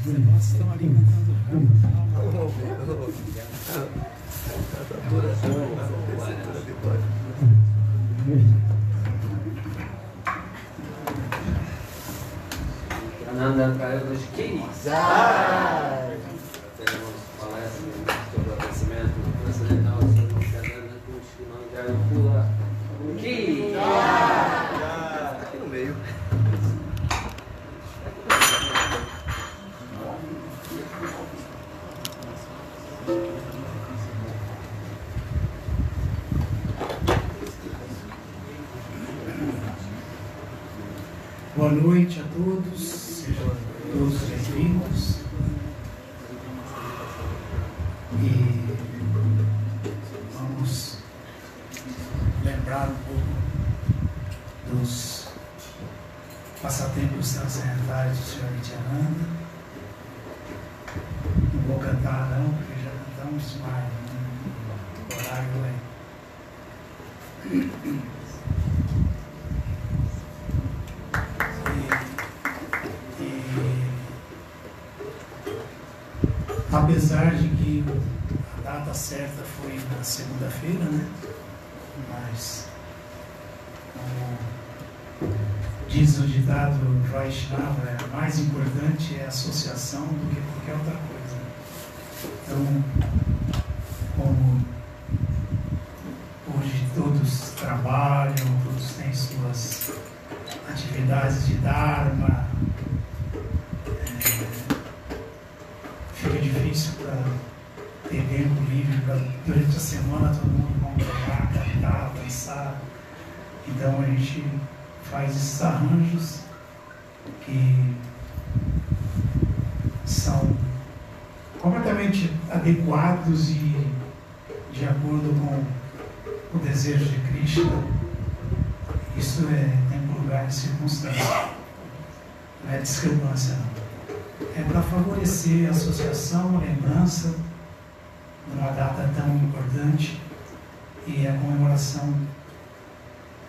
Vocês estão ali cantando. Ananda Praios Kiris. Teremos palestra sobre agradecimento transcendental sobre o Ananda Kushimangara Pula Kiris. Aqui no meio. Boa noite a todos, sejam todos bem-vindos. E vamos lembrar um pouco dos passatempos transcendentais do Senhor Nityananda. Não vou cantar não, porque já cantamos demais, né? O horário apesar de que a data certa foi na segunda-feira, né? Mas, como diz o ditado Vaishnava, mais importante é a associação do que qualquer outra coisa. Então, como hoje todos trabalham, todos têm suas atividades de Dharma, fica difícil para ter tempo livre para durante a semana todo mundo congregar, cantar, dançar. Então a gente faz esses arranjos que são completamente adequados e de acordo com o desejo de Krishna. Isso é tempo, lugar e circunstância. Não é discrepância não. É para favorecer a associação, a lembrança de uma data tão importante e a comemoração,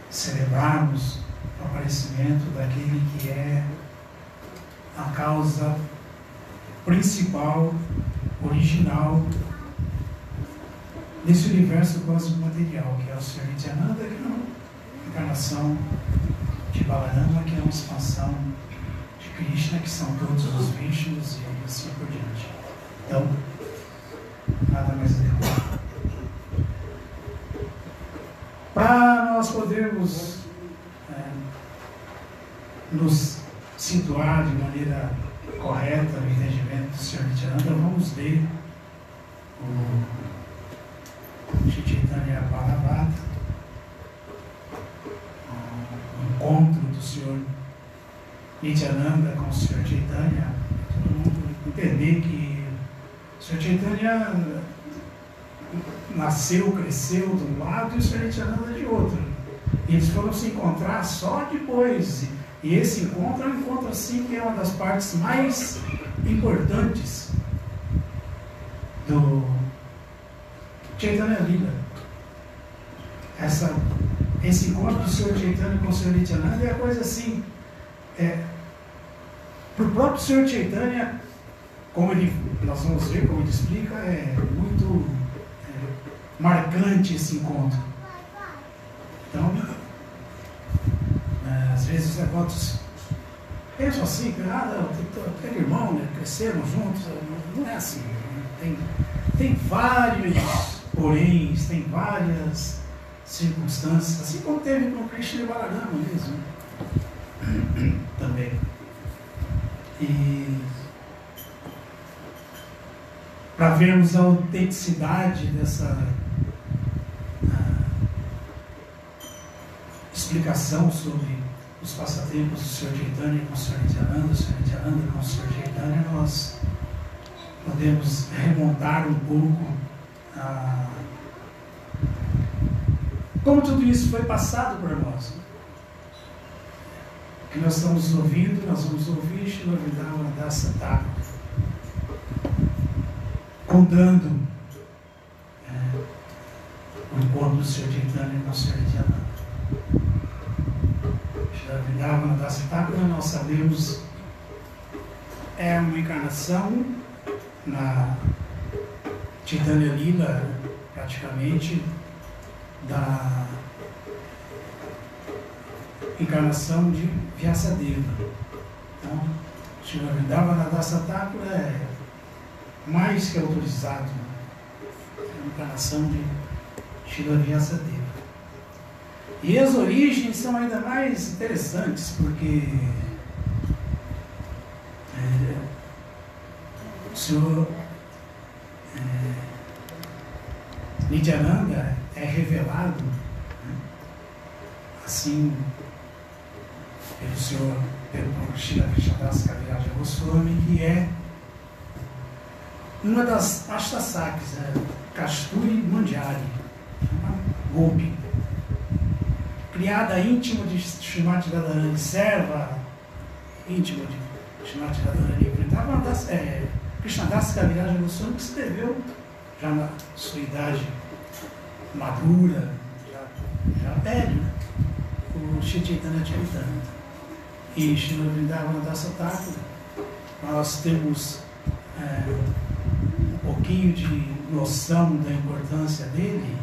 celebrarmos o aparecimento daquele que é a causa principal, original desse universo cósmico material, que é o Senhor Nityananda, que é uma encarnação de Balarama, que é uma expansão Krishna, que são todos os Vishnus e assim por diante. Então, nada mais adequado. Para nós podermos nos situar de maneira correta no entendimento do Senhor Nityananda, vamos ler o Shri Chaitanya Bhagavata, o encontro do Senhor Nityananda com o Senhor Chaitanya, todo mundo entender que o Senhor Chaitanya nasceu, cresceu de um lado e o Senhor Nityananda de outro. E eles foram se encontrar só depois. E esse encontro é um encontro assim que é uma das partes mais importantes do Chaitanya Lila. Esse encontro do Senhor Chaitanya com o Senhor Nityananda é a coisa assim. Para o próprio Senhor Chaitanya, nós vamos ver como ele explica, é muito marcante esse encontro. Então, às vezes os devotos pensam assim, aquele irmão, né, cresceram juntos, não é assim. Tem vários poréns, tem várias circunstâncias, assim como teve com Krishna e Balarama mesmo. Também. E para vermos a autenticidade dessa explicação sobre os passatempos do Senhor Chaitanya com o Senhor Nityananda, o Senhor Nityananda com o Senhor Chaitanya, nós podemos remontar um pouco a como tudo isso foi passado por nós. O que nós estamos ouvindo, nós vamos ouvir Srila Vrindavan Dasa Thakur contando o encontro do Senhor Chaitanya com o Senhor Nityananda. Srila Vrindavan Dasa Thakur, nós sabemos é uma encarnação na Chaitanya Lila, praticamente, da encarnação de Vyasadeva. Então, Srila Vrindavana Dasa Thakura é mais que autorizado, né? É uma encarnação de Srila Vyasadeva. E as origens são ainda mais interessantes, porque o senhor Nityananda é revelado, né, assim, pelo senhor, pelo Srila Krishnadas Kaviraja Goswami, que é uma das Ashtasakis, né, Kasturi Manjari, uma Gopi, criada íntimo de Srimati Radharani, serva íntimo de Srimati Radharani. Krishnadas Kaviraja Goswami, que escreveu já na sua idade madura, já velho, né? O Shri Chaitanya Charitamrita. E Srila Vrindavana Dasa Thakura, nós temos um pouquinho de noção da importância dele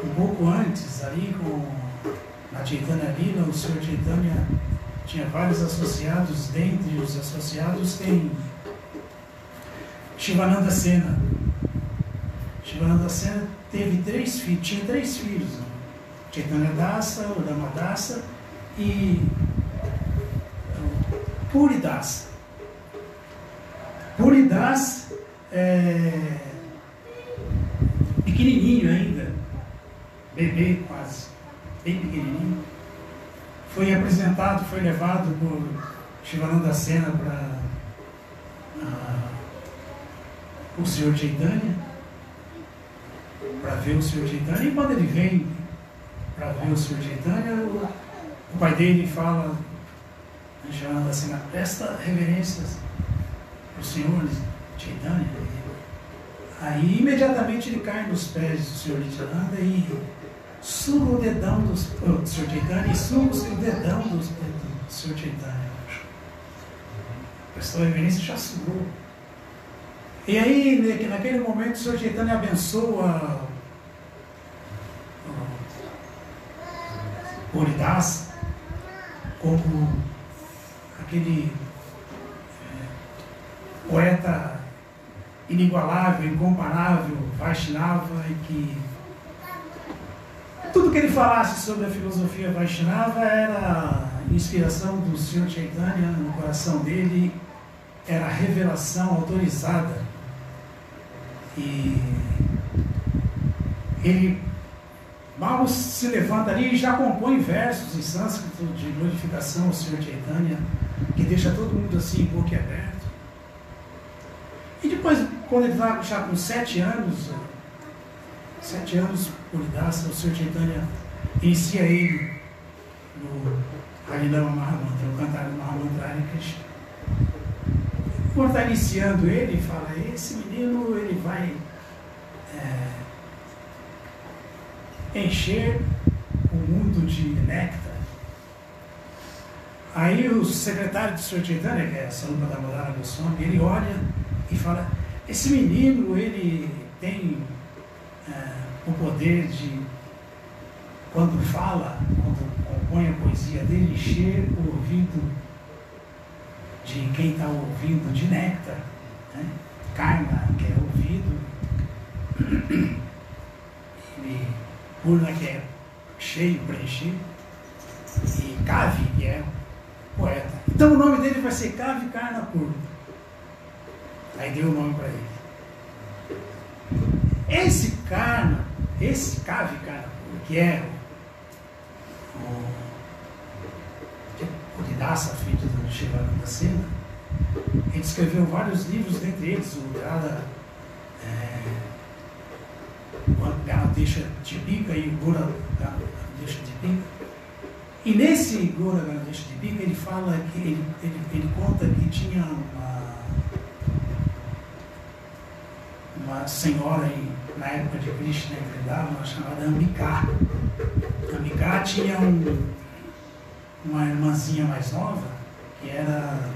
um pouco antes, aí na Chaitanya Lila, o Sr. Chaitanya tinha vários associados. Dentre os associados tem Shivananda Sena. Shivananda Sena tinha 3 filhos, né? Chaitanya Dasa, Udama Dasa e Puri Dasa. Puri Dasa pequenininho ainda, bebê quase, bem pequenininho, foi apresentado, foi levado por Shivananda Sena para o Sr. Chaitanya, para ver o Sr. Chaitanya. E quando ele vem para ver o Sr. Chaitanya, o pai dele fala, Shivananda Sena, presta reverências para o Sr. Chaitanya. Aí imediatamente ele cai nos pés do Sr. Nityananda e suga o dedão do Sr. Chaitanya, e suga o dedão do Sr. Chaitanya. Prestou reverência e já sugou. E aí, naquele momento, o Sr. Chaitanya abençoa o Haridas como aquele poeta inigualável, incomparável, Vaishnava, e que tudo que ele falasse sobre a filosofia Vaishnava era inspiração do Sr. Chaitanya no coração dele, era revelação autorizada. E ele mal se levanta ali e já compõe versos em sânscrito de glorificação ao Sr. Chaitanya, que deixa todo mundo assim, boquiaberto. E depois, quando ele está já com 7 anos, Puridasa, o Sr. Chaitanya inicia ele no Harinama Mahamantra, o cantar do Mahamantra Hare Krishna. Quando está iniciando ele, fala, esse menino ele vai encher o mundo de néctar. Aí o secretário do Sr. Chaitanya, que é Sarupa Damodara Goswami, ele olha e fala, esse menino ele tem o poder de, quando fala, quando compõe a poesia dele, encher o ouvido de quem está ouvindo de néctar, né? Karma, que é ouvido, e Purna, que é cheio, preenchido, e Kavi, que é poeta. Então o nome dele vai ser Kavi Karna Purna. Aí deu o nome para ele. Esse Kavi Karna Purna, que é o Haridas, filho do Shivananda Sena, ele escreveu vários livros, dentre eles o Ganadesha Tipika e o Gora Ganadesha Tipika. E nesse Gora Ganadesha Tipika ele fala que ele conta que tinha uma senhora na época de Krishna em Vrindavan, chamada Ambika. Ambika tinha uma irmãzinha mais nova, que era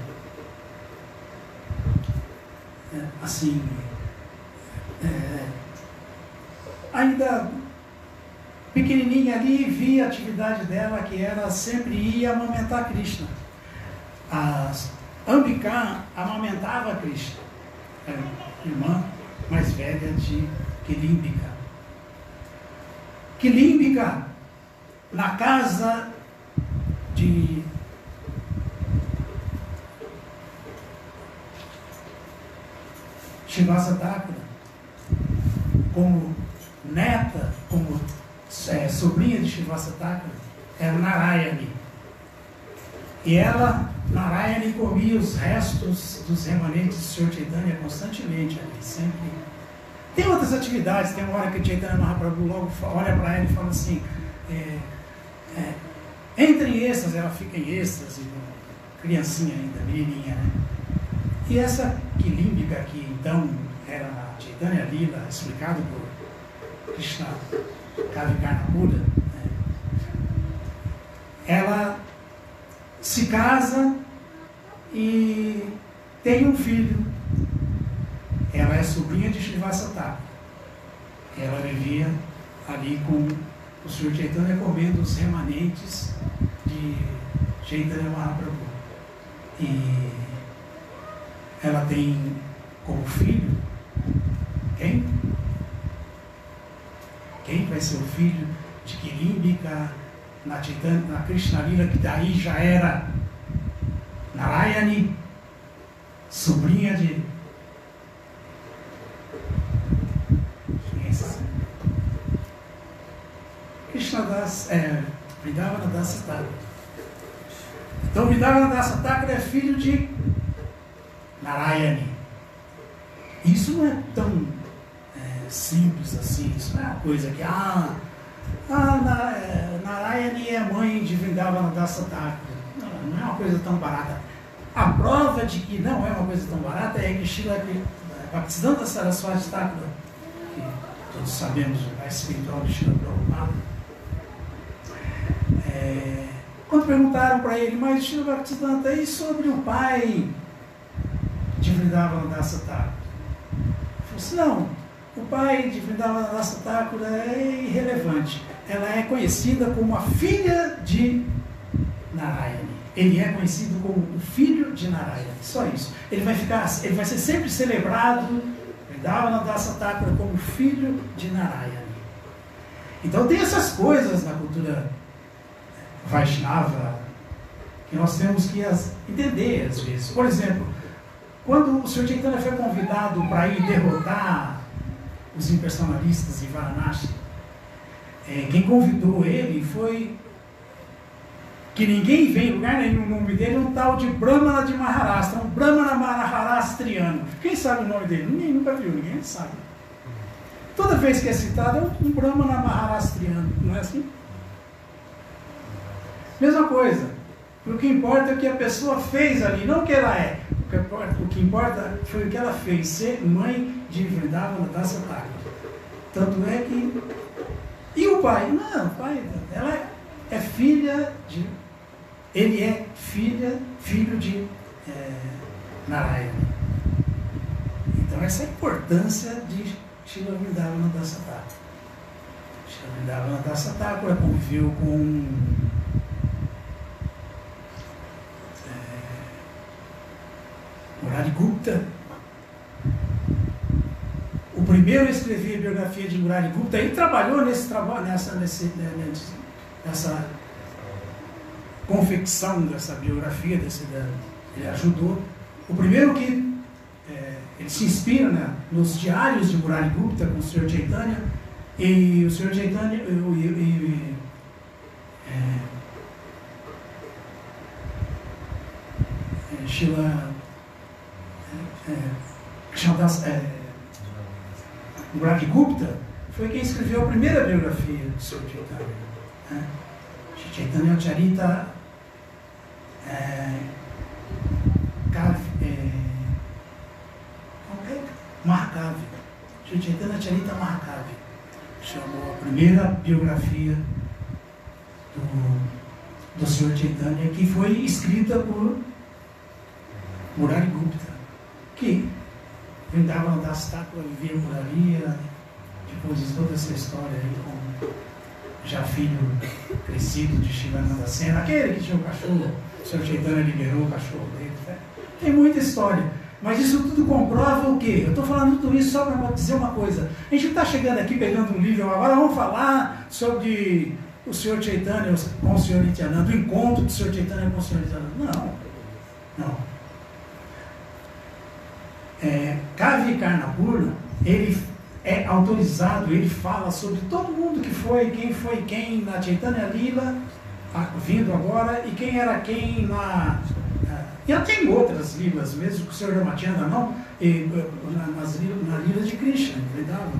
assim, ainda pequenininha ali, via a atividade dela, que ela sempre ia amamentar Krishna. A Ambika amamentava Krishna, irmã mais velha de Kilimbika. Kilimbika, na casa de Shivasa Thakura, como neta, como sobrinha de Shivasa Thakura, era Narayani. E ela, Narayani, comia os restos dos remanentes de Sr. Chaitanya constantemente ali, sempre. Tem outras atividades, tem uma hora que o Chaitanya Mahaprabhu logo olha para ela e fala assim, entra em êxtase, ela fica em êxtase, criancinha ainda, menininha, né? E essa Kilimbika, que então era a Chaitanya Lila, explicado por Krishna Kavikarnapura, né? Ela se casa e tem um filho. Ela é sobrinha de Shivasa Thakura. Ela vivia ali com o Sr. Chaitanya comendo os remanentes de Chaitanya Mahaprabhu. E ela tem como filho quem? Quem vai ser o filho de Kilimbika na Krishna Lila, que daí já era Narayani, sobrinha de Krishna Das, Vrindavan Dasa Thakura. Então Vrindavan Dasa Thakura é filho de Narayani. Isso não é tão simples assim, isso não é uma coisa que Narayani é mãe de Vrindavan Dasa Thakura. Não é uma coisa tão barata. A prova de que não é uma coisa tão barata é que Srila Bhaktisiddhanta Saraswati Thakura, que todos sabemos, a espiritual de Srila Prabhupada, quando perguntaram para ele, mas Srila Bhaktisiddhanta, e sobre o pai de Vrindavan Dasa Thakura? Ele falou assim, não, o pai de Vrindavan Dasa Thakura é irrelevante. Ela é conhecida como a filha de Narayani. Ele é conhecido como o filho de Narayani. Só isso. Ele vai ser sempre celebrado, Vrindavan Dasa Thakura, como filho de Narayani. Então tem essas coisas na cultura Vaishnava que nós temos que entender às vezes. Por exemplo, quando o Sr. Chaitanya foi convidado para ir derrotar os impersonalistas em Varanasi, quem convidou ele foi que ninguém vê em lugar nenhum. O nome dele é um tal de Brahmana de Maharashtra, um Brahmana Maharashtriano. Quem sabe o nome dele? Ninguém nunca viu, ninguém sabe. Toda vez que é citado é um Brahmana Maharashtriano, não é assim? Mesma coisa. O que importa é o que a pessoa fez ali, não o que ela é. O que importa foi o que ela fez, ser mãe de Vrindavan Dasa Thakura. Tanto é que... E o pai? Não, o pai, ela é filha de... Ele é filho de Narayana. Então essa é a importância de Srila Vrindavan Dasa Thakura. Srila Vrindavan Dasa Thakura conviveu com Murari Gupta. O primeiro a escrever a biografia de Murari Gupta, ele trabalhou nessa confecção dessa biografia, ele ajudou. O primeiro que ele se inspira nos diários de Murari Gupta com o Sr. Chaitanya, e o Sr. Chaitanya Srila Murari Gupta foi quem escreveu a primeira biografia do Sr. Chaitanya. Chaitanya Charita Mahakavi. Chaitanya Charita Mahakavi chamou a primeira biografia do Sr. Chaitanya, que foi escrita por Murari Gupta, que Vrindavana Das Thakur vivia por ali, depois de toda essa história aí, com já filho crescido de Shivananda Sena, aquele que tinha um cachorro, o Sr. Chaitanya liberou o cachorro dele. Né? Tem muita história, mas isso tudo comprova o quê? Eu estou falando tudo isso só para dizer uma coisa. A gente está chegando aqui pegando um livro, agora vamos falar sobre o Sr. Chaitanya com o Sr. Nityananda, o encontro do Sr. Chaitanya com o Sr. Nityananda. Não. Kavi Karnapurna, ele é autorizado, ele fala sobre todo mundo que foi quem na Chaitanya Lila, vindo agora, e quem era quem na... E tem outras lilas, mesmo que o Sr. Ramachandra não, na lila de Krishna, verdade?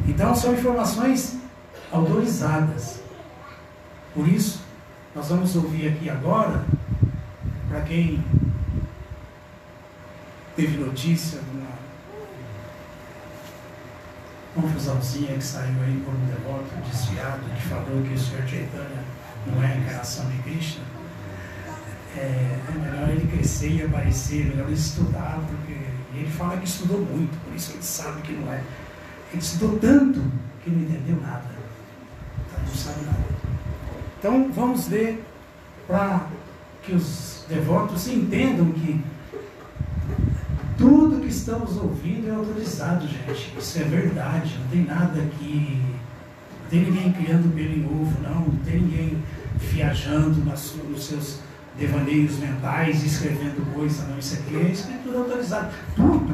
Então são informações autorizadas. Por isso, nós vamos ouvir aqui agora, para quem teve notícia de uma confusãozinha que saiu aí por um devoto desviado que falou que o Sr. Chaitanya não é a encarnação de Krishna. É melhor ele crescer e aparecer, é melhor ele estudar, porque ele fala que estudou muito, por isso ele sabe que não é. Ele estudou tanto que não entendeu nada, então não sabe nada. Então vamos ler para que os devotos entendam que tudo que estamos ouvindo é autorizado, gente. Isso é verdade, não tem nada aqui, não tem ninguém criando pelo em ovo, não tem ninguém viajando nos seus devaneios mentais, escrevendo coisa, não, isso aqui é escritura autorizada. Tudo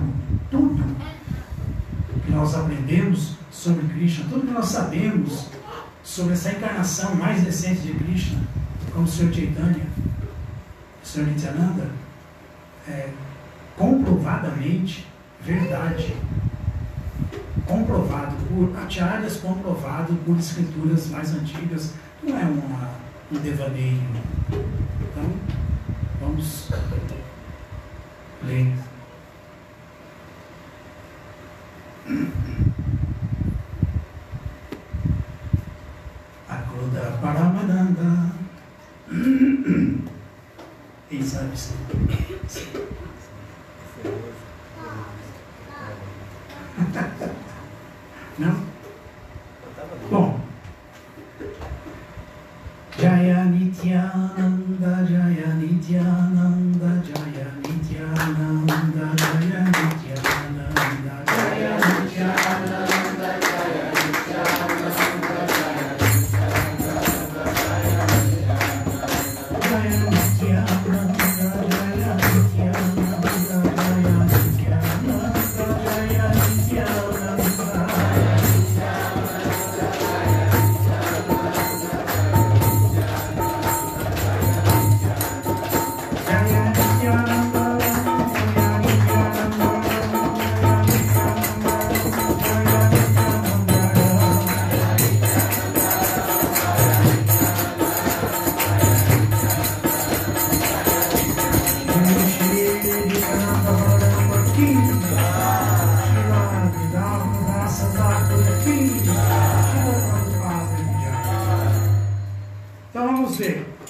que nós aprendemos sobre Krishna, tudo que nós sabemos sobre essa encarnação mais recente de Krishna, como o Sr. Chaitanya, o Sr. Nityananda, é comprovadamente verdade, comprovado por acharyas, comprovado por escrituras mais antigas, não é um devaneio. Então, vamos ler. Akroda Paramananda. Quem sabe isso? Não? Bom. Jaya Nityananda, Jaya Nityananda, Jaya Nityananda, Jaya Nityananda, Jaya Nityananda, Jaya Nityananda,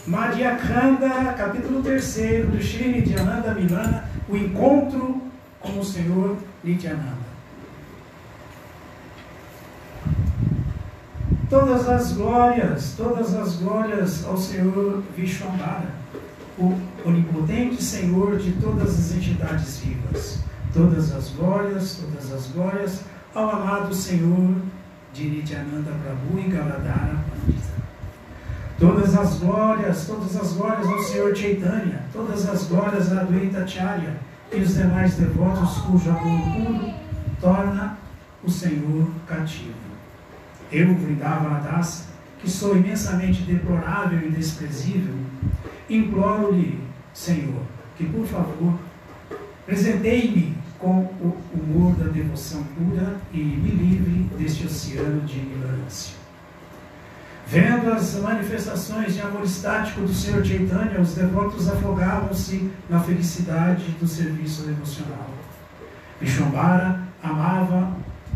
Madhyakhanda, capítulo 3 do Shri Nityananda Milana, o encontro com o Senhor Nityananda. Todas as glórias ao Senhor Vishwambara, o onipotente Senhor de todas as entidades vivas. Todas as glórias ao amado Senhor de Nityananda Prabhu e Galadhara Pandita. Todas as glórias ao Senhor Chaitanya, todas as glórias a Advaita Acharya e os demais devotos cujo amor puro torna o Senhor cativo. Eu, Vrindavana Das, que sou imensamente deplorável e desprezível, imploro-lhe, Senhor, que por favor presenteie-me com o humor da devoção pura e me livre deste oceano de ignorância. Vendo as manifestações de amor estático do Senhor Chaitanya, os devotos afogavam-se na felicidade do serviço devocional. Vishwambara amava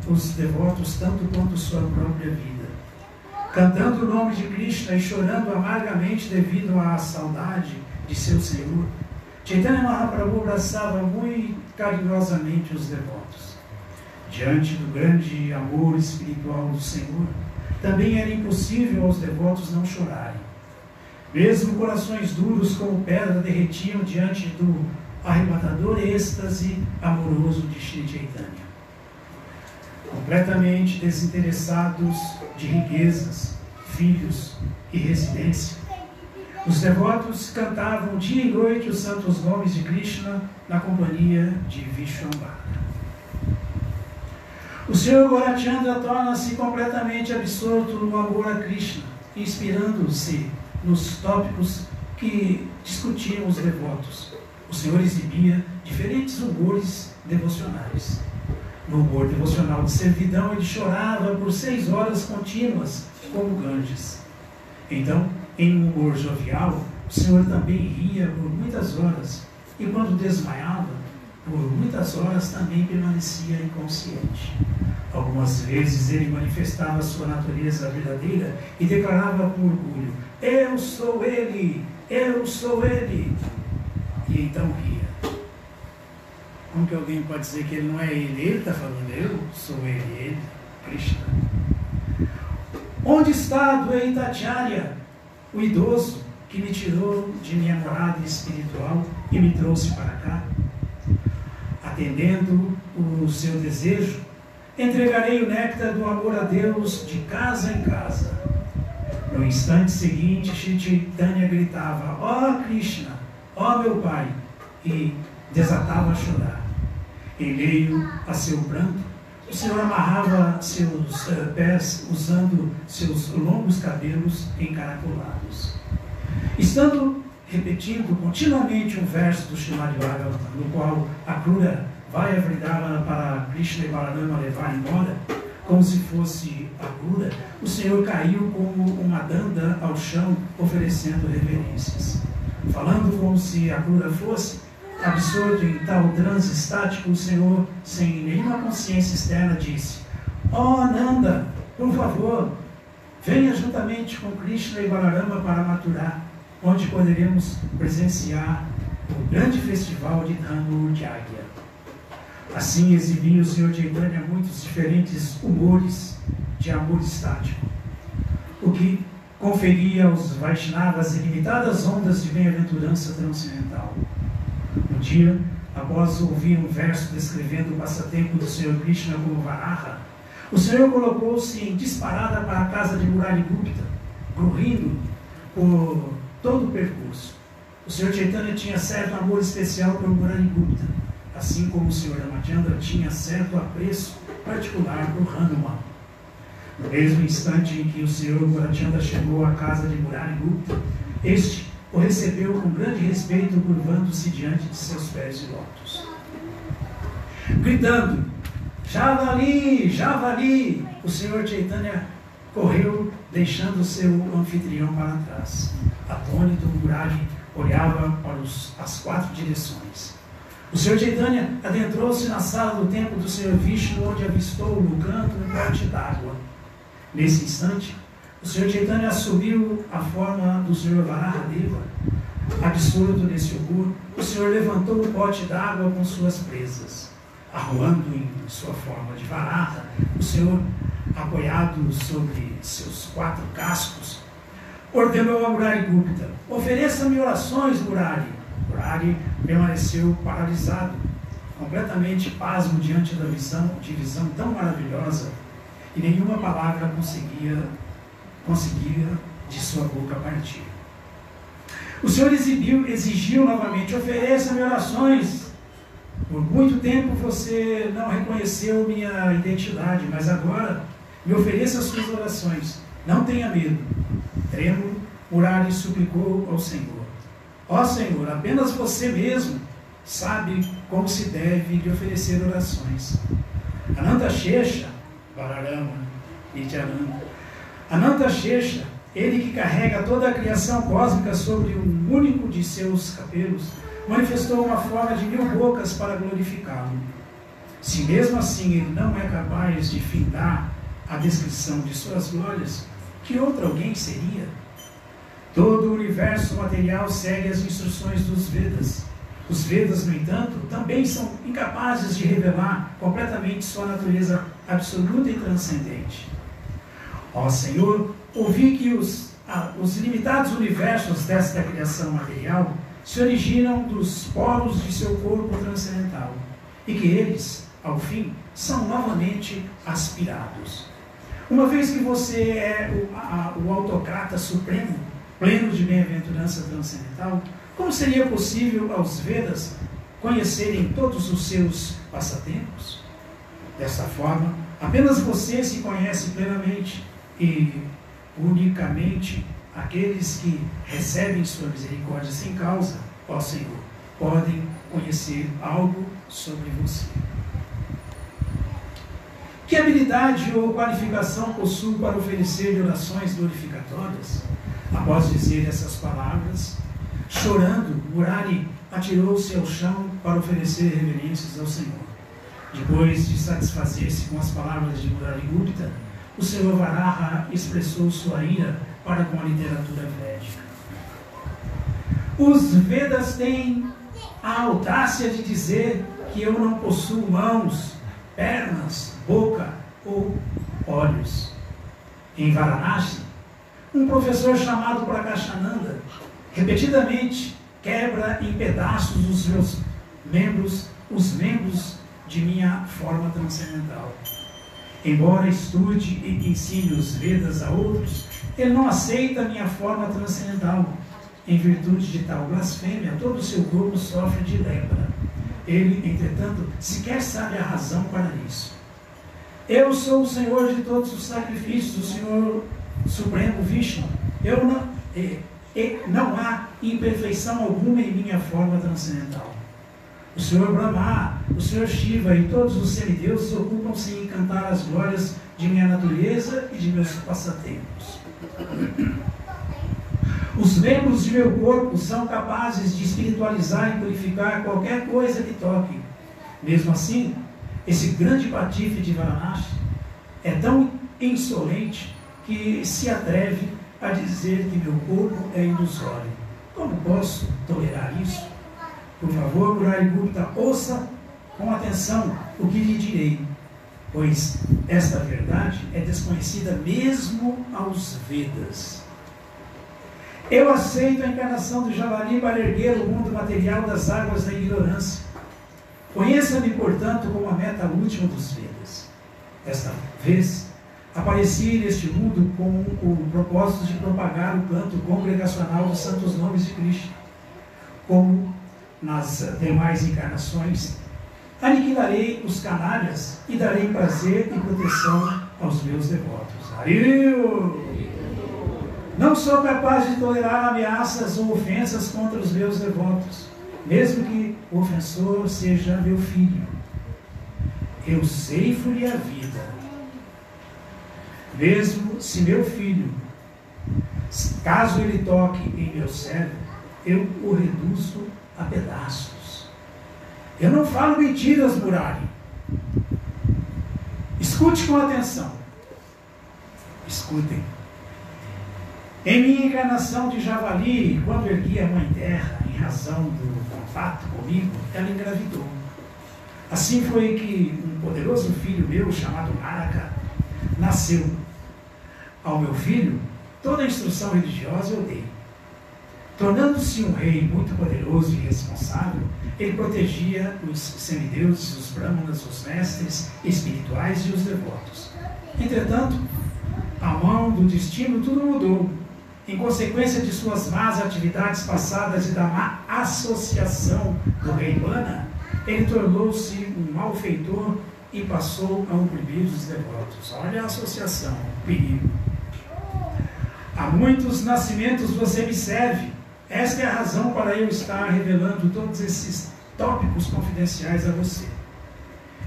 os devotos tanto quanto sua própria vida. Cantando o nome de Krishna e chorando amargamente devido à saudade de seu Senhor, Chaitanya Mahaprabhu abraçava muito carinhosamente os devotos. Diante do grande amor espiritual do Senhor, também era impossível aos devotos não chorarem. Mesmo corações duros como pedra derretiam diante do arrebatador êxtase amoroso de Shri Chaitanya. Completamente desinteressados de riquezas, filhos e residência, os devotos cantavam dia e noite os santos nomes de Krishna na companhia de Vishwambara. O Senhor Gaurachandra torna-se completamente absorto no amor a Krishna, inspirando-se nos tópicos que discutiam os devotos. O Senhor exibia diferentes humores devocionais. No humor devocional de servidão, ele chorava por 6 horas contínuas, como Ganges. Então, em um humor jovial, o Senhor também ria por muitas horas, e quando desmaiava, por muitas horas também permanecia inconsciente. Algumas vezes ele manifestava sua natureza verdadeira e declarava com orgulho: "Eu sou ele! Eu sou ele!" E então ria. Como que alguém pode dizer que ele não é ele? Ele está falando: "Eu sou ele, Krishna." Onde está Dvaitacharya, o idoso que me tirou de minha morada espiritual e me trouxe para cá? Atendendo o seu desejo, entregarei o néctar do amor a Deus de casa em casa. No instante seguinte, Shri Chaitanya gritava: "Ó Krishna, ó meu Pai!" e desatava a chorar. Em meio a seu pranto, o Senhor amarrava seus pés usando seus longos cabelos encaracolados. Estando repetindo continuamente um verso do Srimad Bhagavatam, no qual a Krura vai Vrindavan para Krishna e Balarama levar embora, como se fosse a Krura, o Senhor caiu como uma danda ao chão, oferecendo reverências. Falando como se a Krura fosse, absorto em tal transe estático, o Senhor, sem nenhuma consciência externa, disse: "Ó Nanda, por favor, venha juntamente com Krishna e Balarama para Mathura, onde poderemos presenciar o grande festival de Dhanurjagya." Assim exibia o Senhor Chaitanya muitos diferentes humores de amor estático, o que conferia aos Vaishnavas ilimitadas ondas de bem-aventurança transcendental. Um dia, após ouvir um verso descrevendo o passatempo do Senhor Krishna como Varaha, o Senhor colocou-se em disparada para a casa de Murari Gupta, correndo por todo o percurso. O Senhor Chaitanya tinha certo amor especial por Murari Gupta, assim como o Senhor Ramachandra tinha certo apreço particular por Hanuman. No mesmo instante em que o Senhor Gaurachandra chegou à casa de Murari Gupta, este o recebeu com grande respeito, curvando-se diante de seus pés de lótus. Gritando: "Javali, Javali!" o Senhor Chaitanya correu, deixando seu anfitrião para trás. Atônito, Murari olhava para as 4 direções. O Senhor Chaitanya adentrou-se na sala do templo do Senhor Vishnu, onde avistou no canto um pote d'água. Nesse instante, o Senhor Chaitanya assumiu a forma do Senhor Varadeva. Absorto nesse horror, o Senhor levantou o pote d'água com suas presas. Arruando em sua forma de Varaha, o Senhor, apoiado sobre seus 4 cascos, ordenou a Murari Gupta: "Ofereça-me orações, Murari." Murari permaneceu paralisado, completamente pasmo diante da visão tão maravilhosa, e nenhuma palavra conseguia de sua boca partir. O Senhor exigiu novamente: "Ofereça-me orações. Por muito tempo você não reconheceu minha identidade, mas agora me ofereça as suas orações. Não tenha medo." Trêmulo, Murari suplicou ao Senhor: "Ó Senhor, apenas você mesmo sabe como se deve lhe oferecer orações." Ananta Shesha, Balarama, Nityananda, Ananta Shesha, ele que carrega toda a criação cósmica sobre um único de seus cabelos, manifestou uma forma de 1000 bocas para glorificá-lo. Se mesmo assim ele não é capaz de findar a descrição de suas glórias, que outro alguém seria? Todo o universo material segue as instruções dos Vedas. Os Vedas, no entanto, também são incapazes de revelar completamente sua natureza absoluta e transcendente. Ó Senhor, ouvi que os limitados universos desta criação material se originam dos polos de seu corpo transcendental e que eles, ao fim, são novamente aspirados. Uma vez que você é o autocrata supremo, pleno de bem-aventurança transcendental, como seria possível aos Vedas conhecerem todos os seus passatempos? Desta forma, apenas você se conhece plenamente e unicamente aqueles que recebem sua misericórdia sem causa, ó Senhor, podem conhecer algo sobre você. Que habilidade ou qualificação possuo para oferecer orações glorificatórias? Após dizer essas palavras, chorando, Murari atirou-se ao chão para oferecer reverências ao Senhor. Depois de satisfazer-se com as palavras de Murari Gupta, o Senhor Varaha expressou sua ira para com a literatura védica. Os Vedas têm a audácia de dizer que eu não possuo mãos, pernas, boca ou olhos. Em Varanasi, um professor chamado Prakashananda repetidamente quebra em pedaços os membros de minha forma transcendental. Embora estude e ensine os Vedas a outros, ele não aceita a minha forma transcendental. Em virtude de tal blasfêmia, todo o seu corpo sofre de lepra. Ele, entretanto, sequer sabe a razão para isso. Eu sou o Senhor de todos os sacrifícios, o Senhor Supremo Vishnu. Não há imperfeição alguma em minha forma transcendental. O Senhor Brahma, o Senhor Shiva e todos os semideuses ocupam-se em cantar as glórias de minha natureza e de meus passatempos. Os membros de meu corpo são capazes de espiritualizar e purificar qualquer coisa que toque. Mesmo assim, esse grande patife de Varanasi é tão insolente que se atreve a dizer que meu corpo é ilusório. Como posso tolerar isso? Por favor, Murari Gupta, ouça com atenção o que lhe direi, pois esta verdade é desconhecida mesmo aos Vedas. Eu aceito a encarnação do javali para erguer o mundo material das águas da ignorância. Conheça-me, portanto, como a meta última dos Vedas. Desta vez, apareci neste mundo com o propósito de propagar o canto congregacional dos santos nomes de Krishna. Como nas demais encarnações, aniquilarei os canalhas e darei prazer e proteção aos meus devotos. Hariu! Não sou capaz de tolerar ameaças ou ofensas contra os meus devotos, mesmo que o ofensor seja meu filho. Eu ceifo-lhe a vida. Mesmo se meu filho, caso ele toque em meu cérebro, eu o reduzo a pedaços. Eu não falo mentiras, Murari. Escute com atenção. Escutem. Em minha encarnação de javali, quando ergui a Mãe Terra, em razão do contato comigo, ela engravidou. Assim foi que um poderoso filho meu, chamado Naraka, nasceu. Ao meu filho, toda a instrução religiosa eu dei. Tornando-se um rei muito poderoso e responsável, ele protegia os semideuses, os brahmanas, os mestres espirituais e os devotos. Entretanto, à mão do destino, tudo mudou. Em consequência de suas más atividades passadas e da má associação do rei Bana, ele tornou-se um malfeitor e passou a oprimir os devotos. Olha a associação, o perigo. Há muitos nascimentos você me serve. Esta é a razão para eu estar revelando todos esses tópicos confidenciais a você.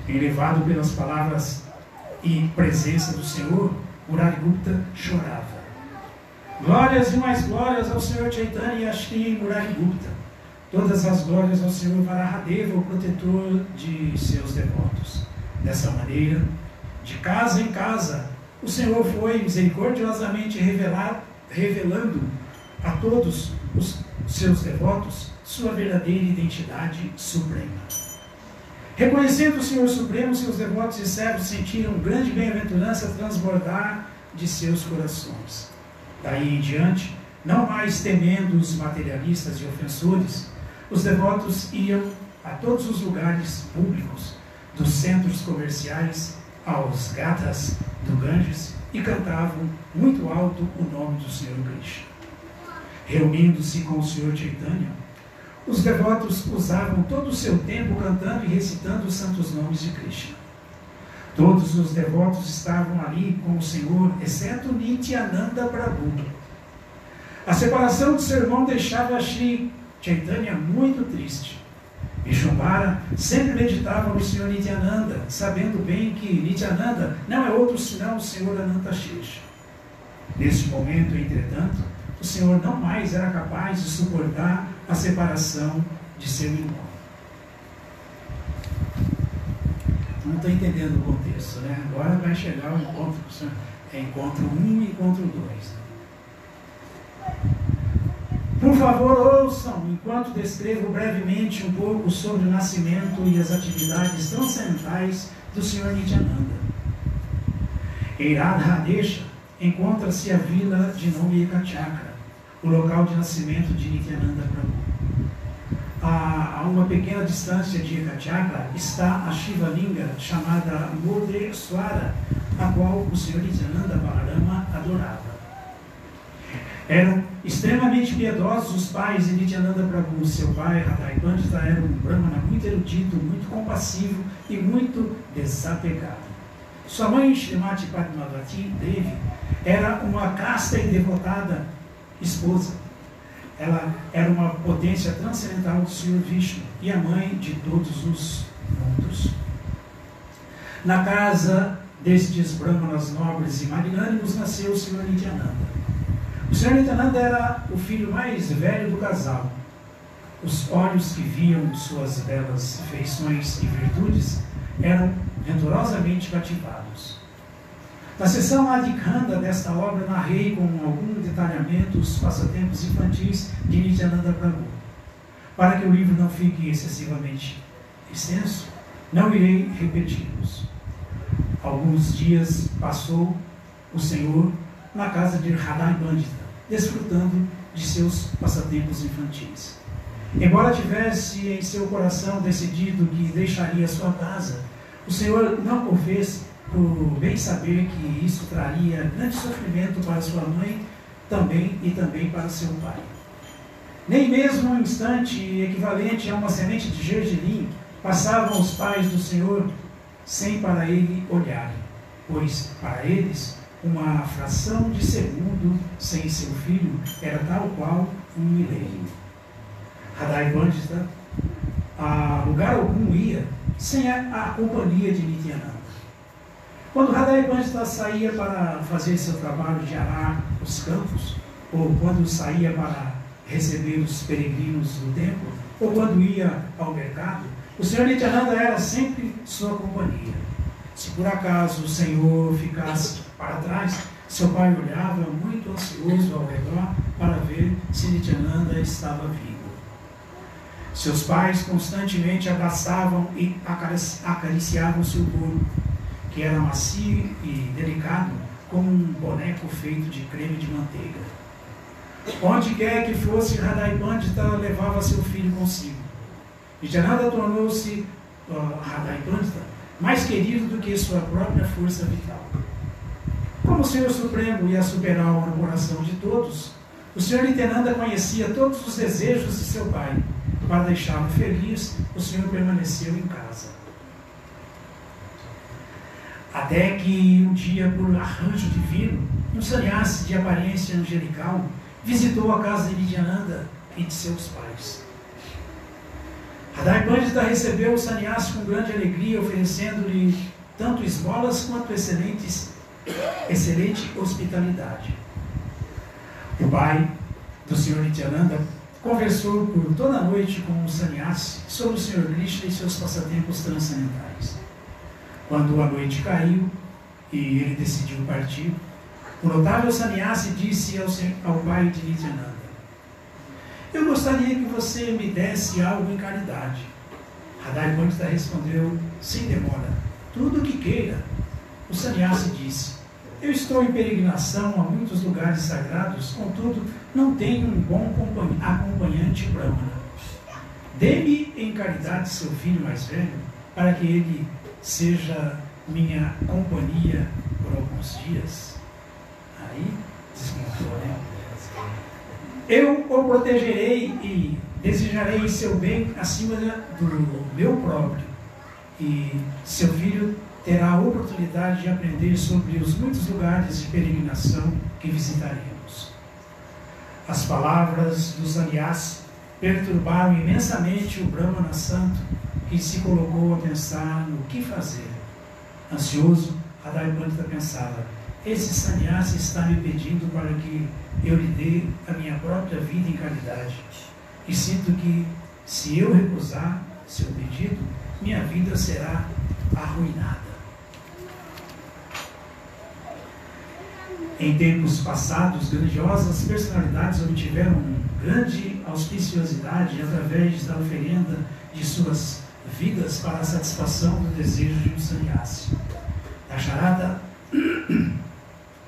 Elevado pelas palavras e presença do Senhor, Murari Gupta chorava. Glórias e mais glórias ao Senhor Chaitanya e a Shri Murari Gupta. Todas as glórias ao Senhor Varahadeva, o protetor de seus devotos. Dessa maneira, de casa em casa, o Senhor foi misericordiosamente revelando a todos os seus devotos sua verdadeira identidade suprema. Reconhecendo o Senhor Supremo, seus devotos e servos sentiram grande bem-aventurança transbordar de seus corações. Daí em diante, não mais temendo os materialistas e ofensores, os devotos iam a todos os lugares públicos, dos centros comerciais aos gatas do Ganges, e cantavam muito alto o nome do Senhor Krishna. Reunindo-se com o Senhor Chaitanya, os devotos usavam todo o seu tempo cantando e recitando os santos nomes de Krishna. Todos os devotos estavam ali com o Senhor, exceto Nityananda Prabhu. A separação de seu irmão deixava Shri Chaitanya muito triste. Vishnumbara sempre meditava no Senhor Nityananda, sabendo bem que Nityananda não é outro senão o Senhor Anantashesha. Neste momento, entretanto, o Senhor não mais era capaz de suportar a separação de seu irmão. Não estou entendendo o contexto, né? Agora vai chegar o encontro, encontro 1 e encontro 2. Por favor, ouçam, enquanto descrevo brevemente um pouco sobre o nascimento e as atividades transcendentais do Senhor Nityananda. Em Radhadesha encontra-se a vila de nome Ekachakra, o local de nascimento de Nityananda Prabhu. A uma pequena distância de Ekachakra está a Shiva Linga, chamada Murdeswara, a qual o Senhor Nityananda Balarama adorava. Eram extremamente piedosos os pais de Nityananda Prabhu. Seu pai, Radhai Pandita, era um brahmana muito erudito, muito compassivo e muito desapegado. Sua mãe, Srimati Padmavati Devi, era uma casta e devotada esposa. Ela era uma potência transcendental do Senhor Vishnu e a mãe de todos os mundos. Na casa destes brahmanas nobres e magnânimos nasceu o Senhor Nityananda. O Senhor Nityananda era o filho mais velho do casal. Os olhos que viam suas belas feições e virtudes eram venturosamente cativados. Na seção Adhikanda desta obra, narrei com algum detalhamento os passatempos infantis de Nityananda Prabhu. Para que o livro não fique excessivamente extenso, não irei repeti-los. Alguns dias passou o Senhor na casa de Radhai Pandita, desfrutando de seus passatempos infantis. Embora tivesse em seu coração decidido que deixaria sua casa, o Senhor não o fez, por bem saber que isso traria grande sofrimento para sua mãe e também para seu pai. Nem mesmo um instante equivalente a uma semente de gergelim passavam os pais do Senhor sem para ele olharem, pois para eles uma fração de segundo sem seu filho era tal qual um milênio. Radhai Pandita a lugar algum ia sem a companhia de Nityananda. Quando Radhai Pandita saía para fazer seu trabalho de arar os campos, ou quando saía para receber os peregrinos do templo, ou quando ia ao mercado, o Senhor Nityananda era sempre sua companhia. Se por acaso o Senhor ficasse para trás, seu pai olhava muito ansioso ao redor para ver se Nityananda estava vivo. Seus pais constantemente abraçavam e acariciavam seu corpo, que era macio e delicado, como um boneco feito de creme de manteiga. Onde quer que fosse, Radhai Pandita levava seu filho consigo. Nityananda tornou-se Radhai Pandita mais querido do que sua própria força vital. Como o Senhor Supremo ia superar o coração de todos, o Senhor Nityananda conhecia todos os desejos de seu pai. Para deixá-lo feliz, o Senhor permaneceu em casa. Até que um dia, por arranjo divino, um sannyasi de aparência angelical visitou a casa de Nityananda e de seus pais. Radhai Pandita recebeu o sannyasi com grande alegria, oferecendo-lhe tanto esmolas quanto excelente hospitalidade. O pai do Senhor Nityananda conversou por toda a noite com o sannyasi sobre o Senhor Krishna e seus passatempos transcendentais. Quando a noite caiu e ele decidiu partir, o notável sannyasi disse ao pai de Nityananda: Eu gostaria que você me desse algo em caridade. Radha Pandita respondeu sem demora: tudo o que queira. O sannyasi disse: eu estou em peregrinação a muitos lugares sagrados, contudo não tenho um bom acompanhante brahmana. Dê-me em caridade seu filho mais velho, para que ele seja minha companhia por alguns dias. Aí descontou, né? Eu o protegerei e desejarei seu bem acima do meu próprio, e seu filho terá a oportunidade de aprender sobre os muitos lugares de peregrinação que visitaremos. As palavras do sannyasi perturbaram imensamente o Brahmana santo, que se colocou a pensar no que fazer. Ansioso, Radha Pandita pensava: esse sannyasi está me pedindo para que eu lhe dê a minha própria vida em caridade, e sinto que, se eu recusar seu pedido, minha vida será arruinada. Em tempos passados, grandiosas personalidades obtiveram grande auspiciosidade através da oferenda de suas vidas para a satisfação do desejo de um sannyasi.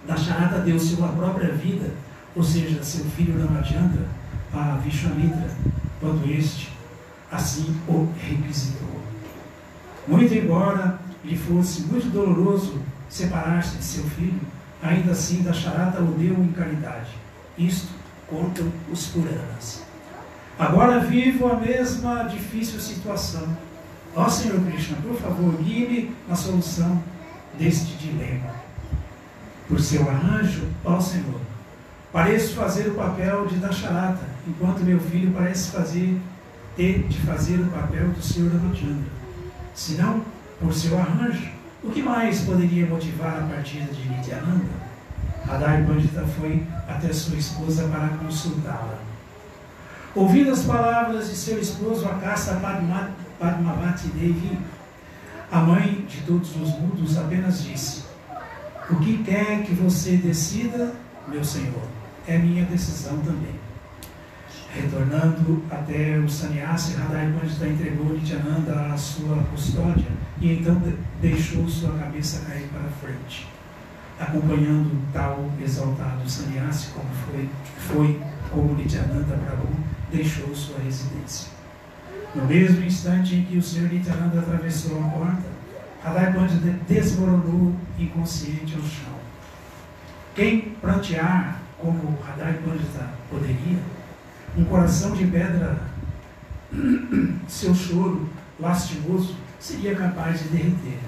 Dasharata deu sua própria vida, ou seja, seu filho Ramachandra, a Vishwamitra, quando este assim o requisitou. Muito embora lhe fosse muito doloroso separar-se de seu filho, ainda assim Dasharata o deu em caridade. Isto contam os Puranas. Agora vivo a mesma difícil situação. Ó Senhor Krishna, por favor, guie-me na solução deste dilema. Por seu arranjo, ó Senhor, pareço fazer o papel de Dasharata, enquanto meu filho parece ter de fazer o papel do Senhor Ramachandra. Se não, por seu arranjo, o que mais poderia motivar a partida de Nityananda? Radha Pandita foi até sua esposa para consultá-la. Ouvindo as palavras de seu esposo, Akasa Padmavati Devi, a mãe de todos os mundos, apenas disse: o que quer que você decida, meu senhor, é minha decisão também. Retornando até o sannyasi, Radha Pandita entregou Nityananda à sua custódia e então deixou sua cabeça cair para frente. Acompanhando tal exaltado sannyasi, como Nityananda Prabhu deixou sua residência. No mesmo instante em que o Senhor Nityananda atravessou a porta, Radha Pandita desmoronou inconsciente ao chão. Quem prantear como Radha Pandita poderia, um coração de pedra, seu choro lastimoso seria capaz de derreter.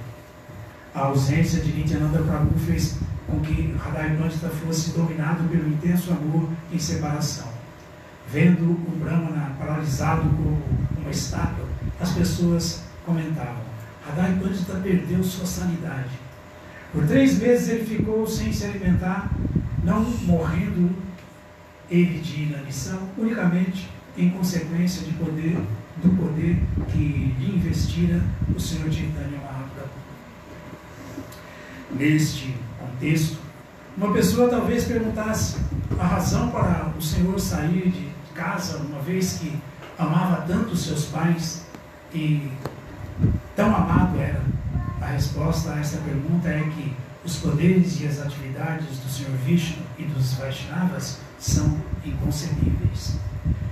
A ausência de Nityananda Prabhu fez com que Radha Pandita fosse dominado pelo intenso amor em separação. Vendo o Brahmana paralisado como uma estátua, as pessoas comentavam: Radha Pandita perdeu sua sanidade. Por 3 meses ele ficou sem se alimentar, não morrendo ele de inanição, unicamente em consequência do poder que lhe investira o Senhor Chaitanya Mahaprabhu. Neste contexto, uma pessoa talvez perguntasse a razão para o Senhor sair de casa, uma vez que amava tanto seus pais e tão amado era. A resposta a essa pergunta é que os poderes e as atividades do Senhor Vishnu e dos Vaishnavas são inconcebíveis.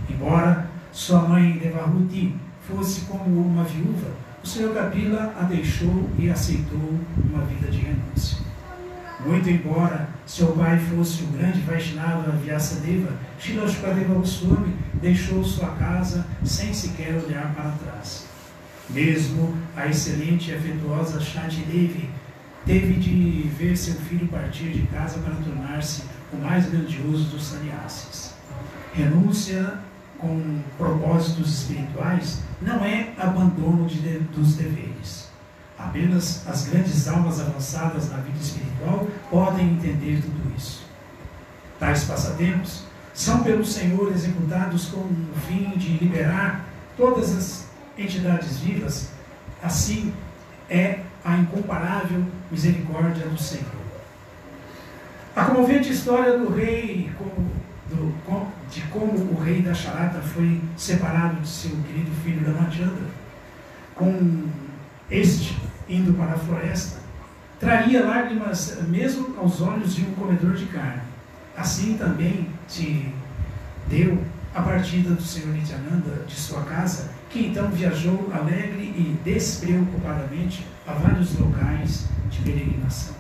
Embora sua mãe Devahuti fosse como uma viúva, o Senhor Kapila a deixou e aceitou uma vida de renúncia. Muito embora seu pai fosse o grande Vaishnava Vyasadeva, Srila Shukadeva Goswami deixou sua casa sem sequer olhar para trás. Mesmo a excelente e afetuosa Shanti Devi teve de ver seu filho partir de casa para tornar-se o mais grandioso dos sannyasis. Renúncia com propósitos espirituais não é abandono dos deveres. Apenas as grandes almas avançadas na vida espiritual podem entender tudo isso. Tais passatempos são pelo Senhor executados com o fim de liberar todas as entidades vivas. Assim é a incomparável misericórdia do Senhor. A comovente história do rei de como o rei da Charata foi separado de seu querido filho Ramachandra, com este indo para a floresta, traria lágrimas mesmo aos olhos de um comedor de carne. Assim também te deu a partida do Senhor Nityananda de sua casa, que então viajou alegre e despreocupadamente a vários locais de peregrinação.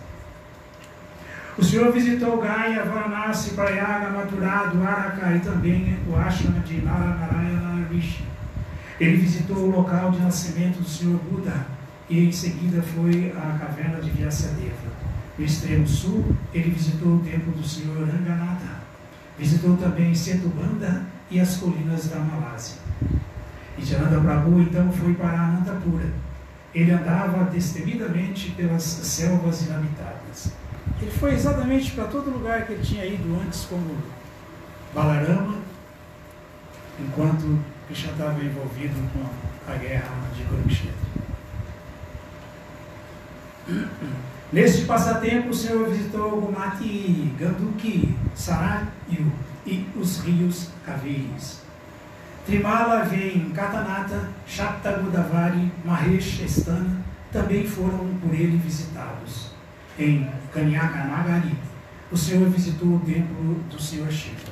O Senhor visitou Gaya, Varanasi, Prayaga, Mathura, Dwaraka e também o ashrama de Naranarayana Rishi. Ele visitou o local de nascimento do Senhor Buda e em seguida foi à caverna de Vyasadeva. No extremo sul, ele visitou o templo do Senhor Ranganatha. Visitou também Setubanda e as colinas da Malásia. Nityananda Prabhu então foi para Anantapura. Ele andava destemidamente pelas selvas inabitadas. Ele foi exatamente para todo lugar que ele tinha ido antes como Balarama, enquanto Krishna estava envolvido com a guerra de Kurukshetra. Neste passatempo, o Senhor visitou Gomati, Ganduki, Sarayu e os rios Kaviris. Trimala, Vem, Katanata, Shaptagodavari, Mahesh, Estana também foram por ele visitados. Em Kanyakanagari, o Senhor visitou o templo do Senhor Shiva.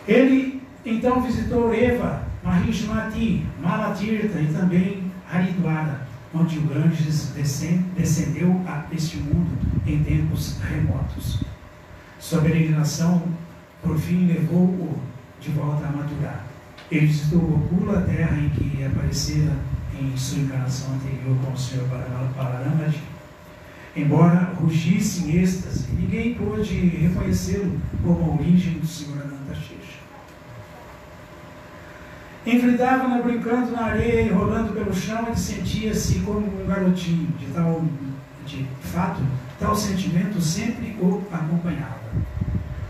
Ele então visitou Eva, Mahishmati, Malatirtha e também Haridwara, onde o Ganges descendeu a este mundo em tempos remotos. Sua peregrinação, por fim, levou-o de volta a Mathura. Ele visitou Gokula, a terra em que aparecera em sua encarnação anterior com o Senhor Balaramji. Embora rugisse em êxtase, ninguém pôde reconhecê-lo como a origem do Senhor Anantashesha. Em Vrindavana, brincando na areia e rolando pelo chão, ele sentia-se como um garotinho. De fato, tal sentimento sempre o acompanhava.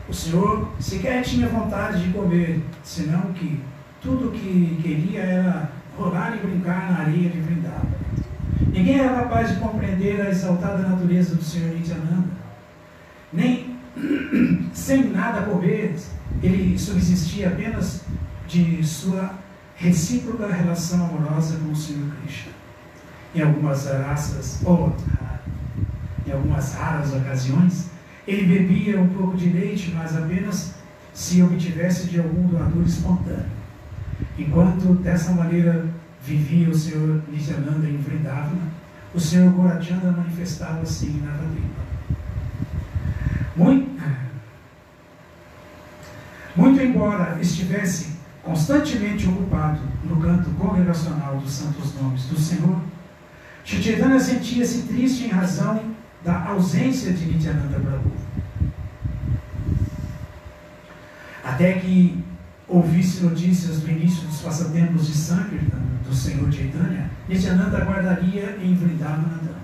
O Senhor sequer tinha vontade de comer, senão que tudo o que queria era rolar e brincar na areia de Vrindavana. Ninguém era capaz de compreender a exaltada natureza do Senhor Nityananda. Nem sem nada comer, ele subsistia apenas de sua recíproca relação amorosa com o Senhor Krishna. Em algumas raras ocasiões, ele bebia um pouco de leite, mas apenas se obtivesse de algum doador espontâneo. Enquanto dessa maneira vivia o Senhor Nityananda em Vrindavana, o Senhor Gaurachandra manifestava-se em Navadvipa. Muito embora estivesse constantemente ocupado no canto congregacional dos santos nomes do Senhor, Shri Chaitanya sentia-se triste em razão da ausência de Nityananda Prabhu. Até que ouvisse notícias do início dos passatempos de Sankirtan do Senhor Chaitanya, Nityananda aguardaria em Vrindavana.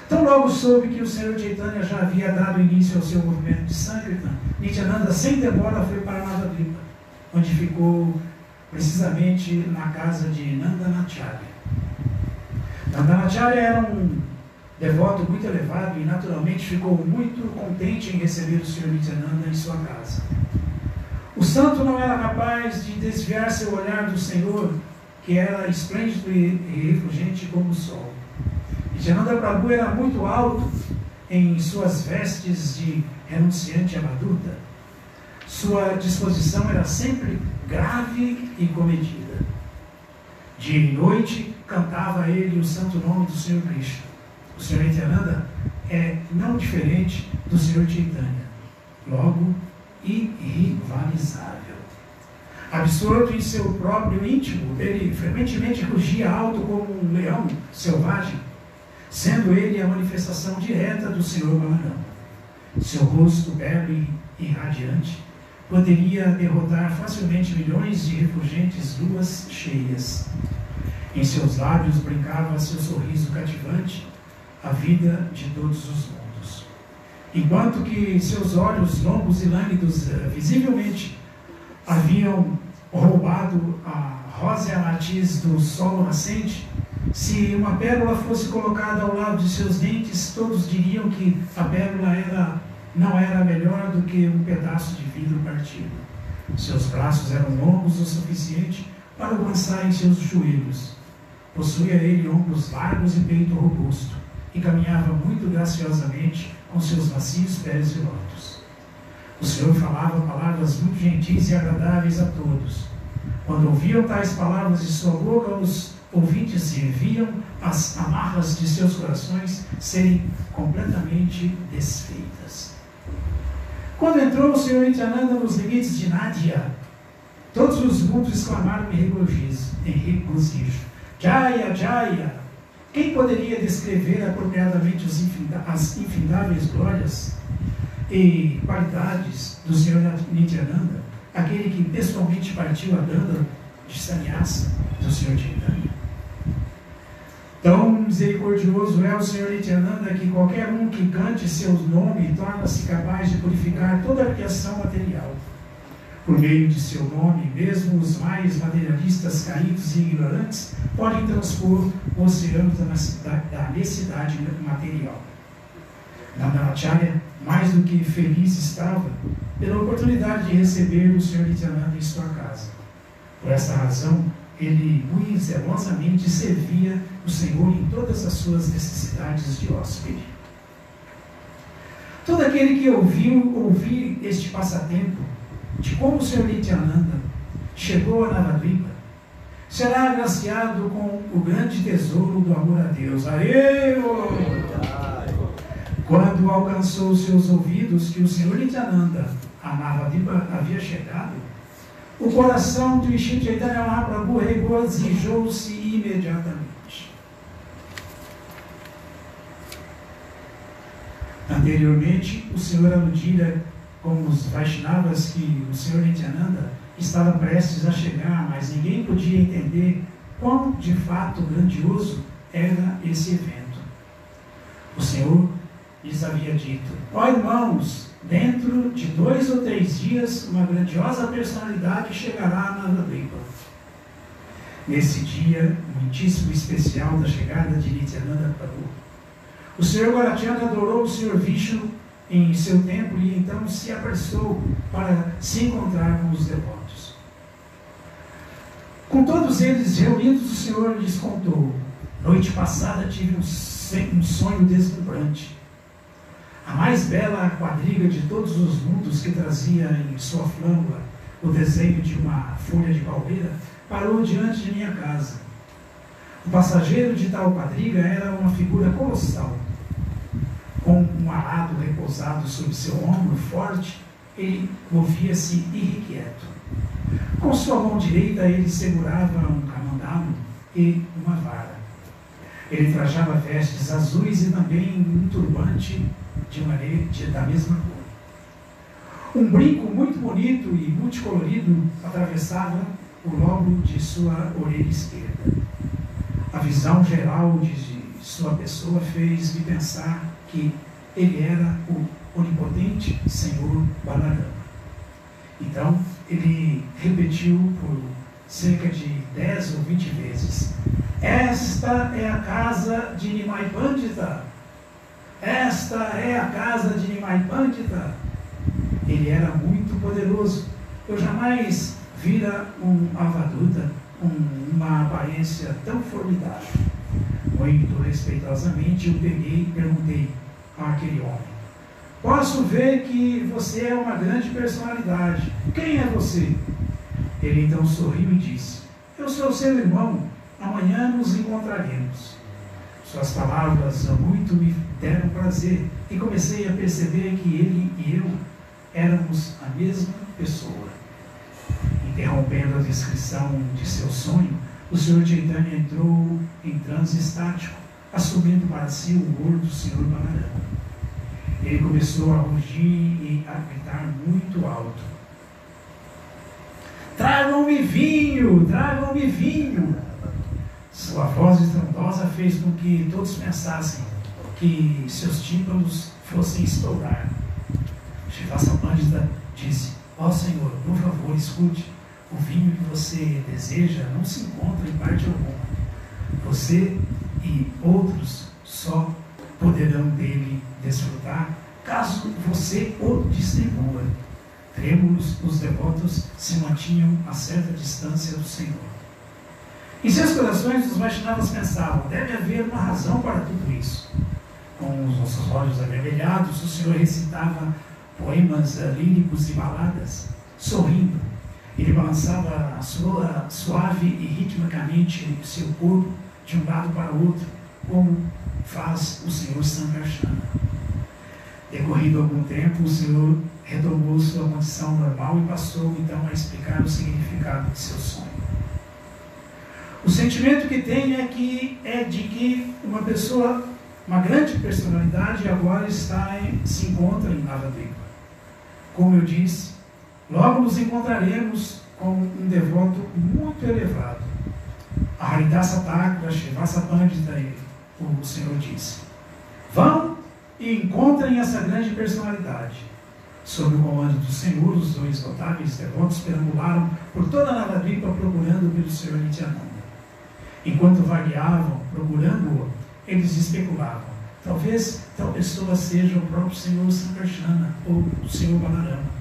Tão logo soube que o Senhor Chaitanya já havia dado início ao seu movimento de Sankirtan, Nityananda sem demora foi para Navadvipa, onde ficou precisamente na casa de Nandanacharya. Nandanacharya era um devoto muito elevado e naturalmente ficou muito contente em receber o Senhor Nityananda em sua casa. O santo não era capaz de desviar seu olhar do Senhor, que era esplêndido e refulgente como o sol. Nityananda Prabhu era muito alto em suas vestes de renunciante abaduta. Sua disposição era sempre grave e comedida. Dia e noite cantava ele o santo nome do Senhor Krishna. O Senhor Nityananda é não diferente do Senhor Chaitanya, logo irrivalizável. Absorto em seu próprio íntimo, ele frequentemente rugia alto como um leão selvagem, sendo ele a manifestação direta do Senhor Balarama. Seu rosto belo e radiante poderia derrotar facilmente milhões de refulgentes luas cheias. Em seus lábios brincava seu sorriso cativante, a vida de todos os mundos. Enquanto que seus olhos longos e lânguidos visivelmente haviam roubado a rósea matiz do sol nascente, Se uma pérola fosse colocada ao lado de seus dentes, todos diriam que a pérola não era melhor do que um pedaço de vidro partido. Seus braços eram longos o suficiente para alcançarem seus joelhos. Possuía ele ombros largos e peito robusto, e caminhava muito graciosamente com seus macios pés de lótus. O Senhor falava palavras muito gentis e agradáveis a todos. Quando ouviam tais palavras de sua boca, os ouvintes viam as amarras de seus corações serem completamente desfeitas. Quando entrou o Senhor Nityananda nos limites de Nádia, todos os mundos exclamaram em regozijo: Jaya, Jaya! Quem poderia descrever apropriadamente as infindáveis glórias e qualidades do Senhor Nityananda, aquele que pessoalmente partiu a danda de sannyasa do Senhor Chaitanya? Tão misericordioso é o Senhor Nityananda que qualquer um que cante seu nome torna-se capaz de purificar toda a criação material. Por meio de seu nome, mesmo os mais materialistas caídos e ignorantes podem transpor o oceano da necessidade material. Nandanacharya, mais do que feliz estava pela oportunidade de receber o Senhor Nityananda em sua casa. Por essa razão, ele muito zelosamente servia o Senhor em todas as suas necessidades de hóspede. Todo aquele que ouvir este passatempo de como o Senhor Nityananda chegou a Navadvipa será agraciado com o grande tesouro do amor a Deus. Quando alcançou seus ouvidos que o Senhor Nityananda a Navadvipa havia chegado, o coração de Shri Chaitanya Mahaprabhu regozijou-se imediatamente. Anteriormente, o Senhor aludira com os Vaishnavas que o Senhor Nityananda estava prestes a chegar, mas ninguém podia entender quão de fato grandioso era esse evento. O Senhor lhes havia dito: ó irmãos, dentro de 2 ou 3 dias, uma grandiosa personalidade chegará a Navadvipa. Nesse dia muitíssimo especial da chegada de Nityananda Prabhu, o Senhor Gaurachandra adorou o Senhor Vishnu em seu templo e então se apressou para se encontrar com os devotos. Com todos eles reunidos, o Senhor lhes contou: noite passada tive um sonho deslumbrante. A mais bela quadriga de todos os mundos, que trazia em sua flâmula o desenho de uma folha de palmeira, parou diante de minha casa. O passageiro de tal quadriga era uma figura colossal. Com um arado repousado sobre seu ombro forte, ele movia-se irrequieto. Com sua mão direita, ele segurava um camandalo e uma vara. Ele trajava vestes azuis e também um turbante da mesma cor. Um brinco muito bonito e multicolorido atravessava o lobo de sua orelha esquerda. A visão geral de sua pessoa fez-me pensar que ele era o onipotente Senhor Balarama. Então, ele repetiu por cerca de 10 ou 20 vezes: esta é a casa de Nimai Pandita. Esta é a casa de Nimai Pandita. Ele era muito poderoso. Eu jamais vira um Avaduta com uma aparência tão formidável. Muito respeitosamente eu peguei e perguntei àquele homem: posso ver que você é uma grande personalidade. Quem é você? Ele então sorriu e disse: eu sou seu irmão. Amanhã nos encontraremos. Suas palavras muito me deram prazer e comecei a perceber que ele e eu éramos a mesma pessoa. Interrompendo a descrição de seu sonho, o Senhor Chaitanya entrou em transe estático, assumindo para si o humor do Senhor Balarama. Ele começou a rugir e a gritar muito alto: tragam-me vinho, tragam-me vinho. Sua voz estrondosa fez com que todos pensassem que seus tímpanos fossem estourar. Srivasa Pandita disse: ó Senhor, por favor, escute. O vinho que você deseja não se encontra em parte alguma. Você e outros só poderão dele desfrutar caso você o distribua. Trêmulos, os devotos se mantinham a certa distância do Senhor. Em seus corações, os Vaishnavas pensavam: deve haver uma razão para tudo isso. Com os nossos olhos avermelhados, o Senhor recitava poemas líricos e baladas, sorrindo. Ele balançava suave e ritmicamente seu corpo de um lado para o outro, como faz o Senhor Sankarsana. Decorrido algum tempo, o Senhor retomou sua condição normal e passou então a explicar o significado de seu sonho. O sentimento que tem é de que uma pessoa, uma grande personalidade, agora se encontra em Navadvipa. Como eu disse, logo nos encontraremos com um devoto muito elevado. A Haridasa Thakura, Srivasa Pandita, o Senhor disse: vão e encontrem essa grande personalidade. Sob o comando do Senhor, os dois notáveis devotos perambularam por toda a Navadvipa procurando pelo Senhor Nityananda. Enquanto vagueavam, procurando-o, eles especulavam: talvez tal pessoa seja o próprio Senhor Sankarsana ou o Senhor Balarama.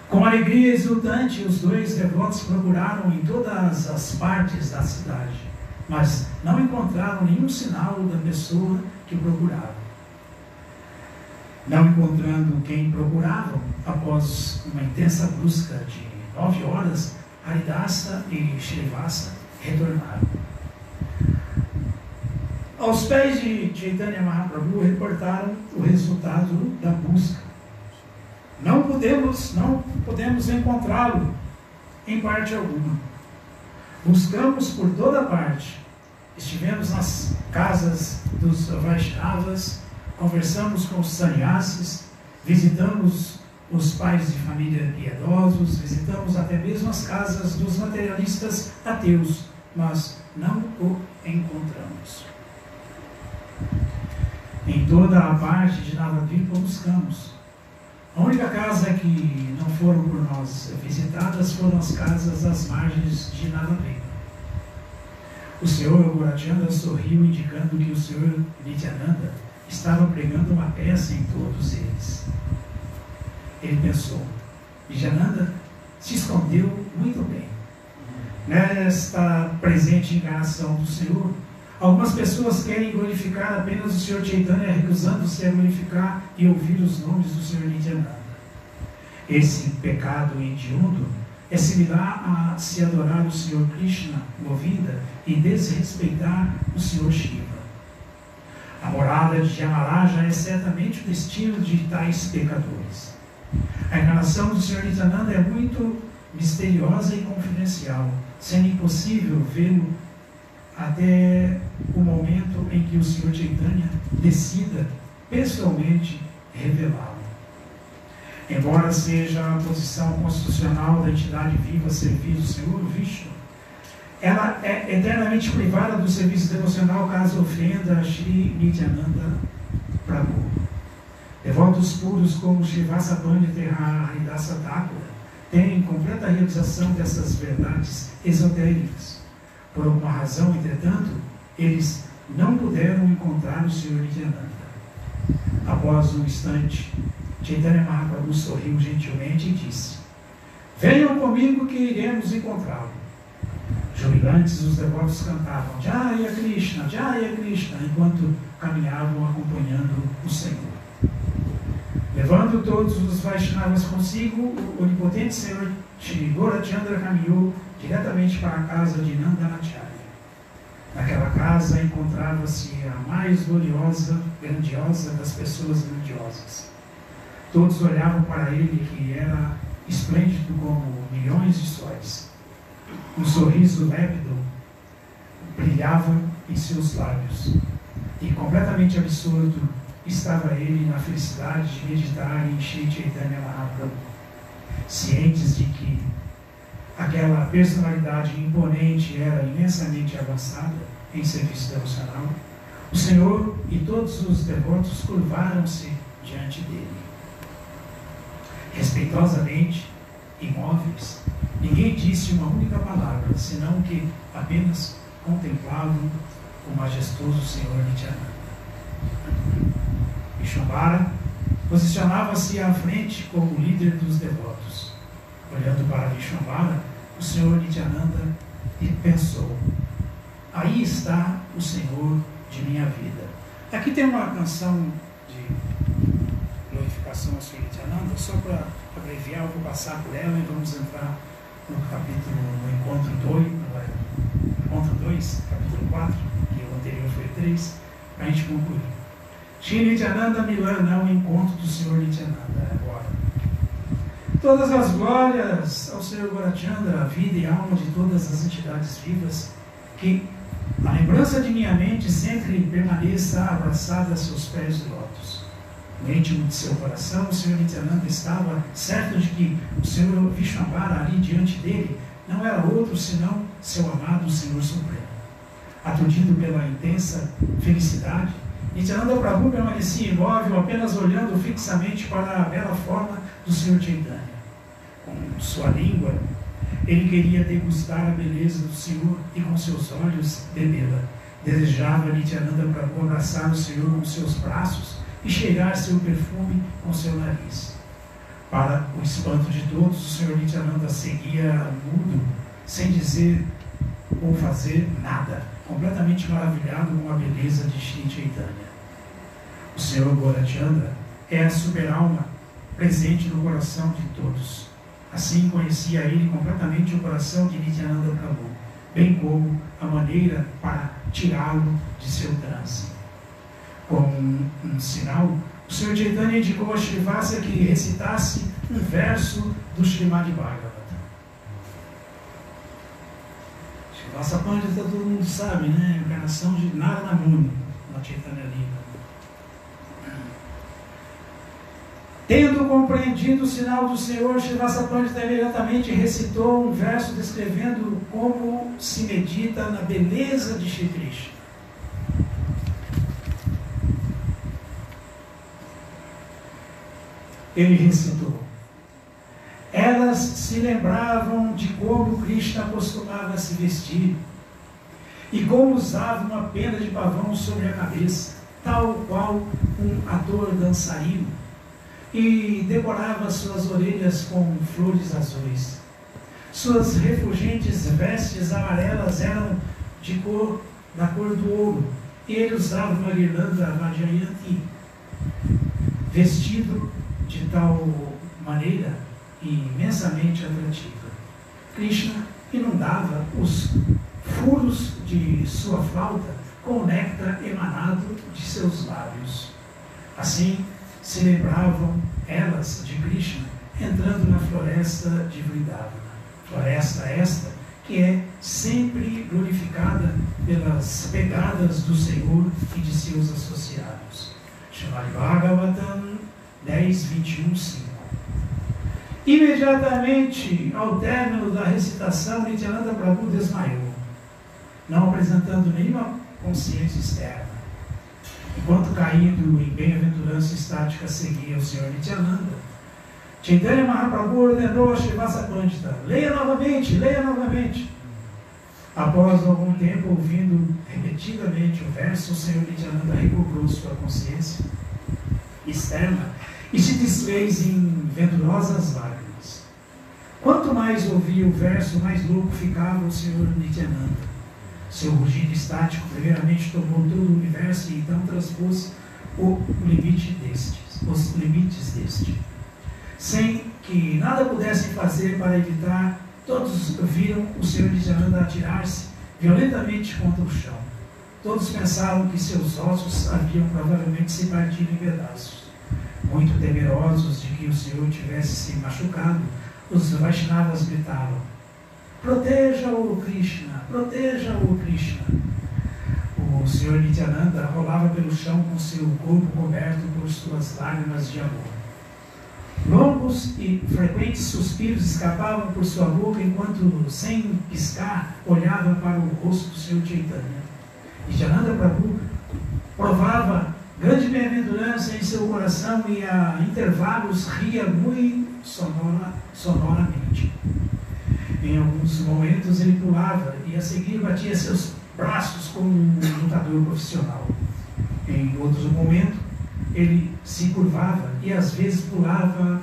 Com alegria exultante, os dois devotos procuraram em todas as partes da cidade, mas não encontraram nenhum sinal da pessoa que procuravam. Não encontrando quem procuravam, após uma intensa busca de 9 horas, Haridasa e Srivasa retornaram. Aos pés de Chaitanya Mahaprabhu reportaram o resultado da busca. Não podemos encontrá-lo em parte alguma. Buscamos por toda parte. Estivemos nas casas dos Vaishnavas, conversamos com os sannyasis, visitamos os pais de família piedosos, visitamos até mesmo as casas dos materialistas ateus, mas não o encontramos. Em toda a parte de Navadvipa buscamos. A única casa que não foram por nós visitadas foram as casas às margens de Navadvipa. O Senhor Gaurachandra sorriu, indicando que o Senhor Nityananda estava pregando uma peça em todos eles. Ele pensou: Nityananda se escondeu muito bem. Nesta presente encarnação do Senhor, algumas pessoas querem glorificar apenas o Senhor Chaitanya, recusando-se a glorificar e ouvir os nomes do Senhor Nityananda. Esse pecado hediondo é similar a se adorar o Senhor Krishna, Govinda, e desrespeitar o Senhor Shiva. A morada de Yamaraja é certamente o destino de tais pecadores. A encarnação do Senhor Nityananda é muito misteriosa e confidencial, sendo impossível vê-lo até o momento em que o Senhor Chaitanya decida pessoalmente revelá-lo. Embora seja a posição constitucional da entidade viva servir o Senhor Vishnu, ela é eternamente privada do serviço devocional caso ofenda Shri Nityananda Prabhu. Devotos puros como Srivasa Pandita e Haridasa Thakura têm completa realização dessas verdades esotéricas. Por alguma razão, entretanto, eles não puderam encontrar o Senhor Nityananda. Após um instante, Chaitanya Mahaprabhu sorriu gentilmente e disse: venham comigo que iremos encontrá-lo. Jubilantes, os devotos cantavam Jaya Krishna, enquanto caminhavam acompanhando o Senhor. Levando todos os Vaishnavas consigo, o onipotente Senhor Shri Gaurachandra caminhou diretamente para a casa de Nandanacharya. Naquela casa encontrava-se a mais gloriosa, grandiosa das pessoas grandiosas. Todos olhavam para ele, que era esplêndido como milhões de sóis. Um sorriso lépido brilhava em seus lábios. E completamente absorto estava ele na felicidade de meditar em Shri Chaitanya Mahaprabhu. Cientes de que aquela personalidade imponente era imensamente avançada em serviço devocional, o Senhor e todos os devotos curvaram-se diante dele. Respeitosamente, imóveis, Ninguém disse uma única palavra, senão que apenas contemplavam o majestoso Senhor Nityananda. Vishvambara posicionava-se à frente como líder dos devotos. Olhando para Vishvambara, o Senhor Nityananda pensou: aí está o Senhor de minha vida. Aqui tem uma canção de glorificação ao Senhor Nityananda, só para abreviar, eu vou passar por ela e vamos entrar no capítulo, no encontro 2, capítulo 4, que o anterior foi 3, para a gente concluir. Shri Nityananda Milana, o encontro do Senhor Nityananda, agora. Todas as glórias ao Senhor Gaurachandra, a vida e alma de todas as entidades vivas, que a lembrança de minha mente sempre permaneça abraçada a seus pés de lótus. No íntimo de seu coração, o Senhor Nityananda estava certo de que o Senhor Vishvambara ali diante dele não era outro senão seu amado Senhor Supremo. Aturdido pela intensa felicidade, Nityananda Prabhu permanecia imóvel, apenas olhando fixamente para a bela forma do Senhor Chaitanya. Com sua língua, ele queria degustar a beleza do Senhor e com seus olhos bebê-la. Desejava Nityananda Prabhu abraçar o Senhor com seus braços e cheirar seu perfume com seu nariz. Para o espanto de todos, o Senhor Nityananda seguia mudo, sem dizer ou fazer nada, completamente maravilhado com a beleza de Shri Chaitanya. O Senhor Gaurachandra é a super-alma presente no coração de todos. Assim conhecia ele completamente o coração de Nityananda Prabhu, bem como a maneira para tirá-lo de seu transe. Como um sinal, o Senhor Chaitanya indicou a Shrivasa que recitasse um verso do Srimad Bhagavatam. Shrivasa Pandita todo mundo sabe, né? A encarnação de Narada Muni, na Chaitanya Lila. Tendo compreendido o sinal do Senhor, Shrivasa Pandita imediatamente recitou um verso descrevendo como se medita na beleza de Shri Krishna. Ele recitou: elas se lembravam de como Krishna costumava se vestir e como usava uma pena de pavão sobre a cabeça, tal qual um ator dançarino, e decorava suas orelhas com flores azuis. Suas refulgentes vestes amarelas eram da cor do ouro, e ele usava uma guirlanda Vajjayanti, vestido de tal maneira imensamente atrativa. Krishna inundava os furos de sua flauta com o néctar emanado de seus lábios. Assim se lembravam elas de Krishna entrando na floresta de Vrindavana. Floresta esta que é sempre glorificada pelas pegadas do Senhor e de seus associados. Srimad Bhagavatam 10:21-5. Imediatamente ao término da recitação, Nityananda Prabhu desmaiou, não apresentando nenhuma consciência externa. Enquanto caído em bem-aventurança estática seguia o Senhor Nityananda, Chaitanya Mahaprabhu ordenou a Shrivasa Pandita: leia novamente, leia novamente. Após algum tempo ouvindo repetidamente o verso, o Senhor Nityananda recobrou sua consciência externa e se desfez em venturosas lágrimas. Quanto mais ouvia o verso, mais louco ficava o Senhor Nityananda. Seu rugido estático primeiramente tomou todo o universo e então transpôs os limites deste. Sem que nada pudessem fazer para evitar, todos viram o Senhor Nityananda atirar-se violentamente contra o chão. Todos pensaram que seus ossos haviam provavelmente se partido em pedaços. Muito temerosos de que o Senhor tivesse se machucado, os Vaishnavas gritaram: proteja-o, Krishna! Proteja-o, Krishna! O Senhor Nityananda rolava pelo chão com seu corpo coberto por suas lágrimas de amor. Longos e frequentes suspiros escapavam por sua boca enquanto, sem piscar, olhava para o rosto do Senhor Chaitanya. Nityananda Prabhu provava grande bem-aventurança em seu coração e a intervalos ria muito sonoramente. Em alguns momentos ele pulava e a seguir batia seus braços como um lutador profissional. Em outros momentos ele se curvava e às vezes pulava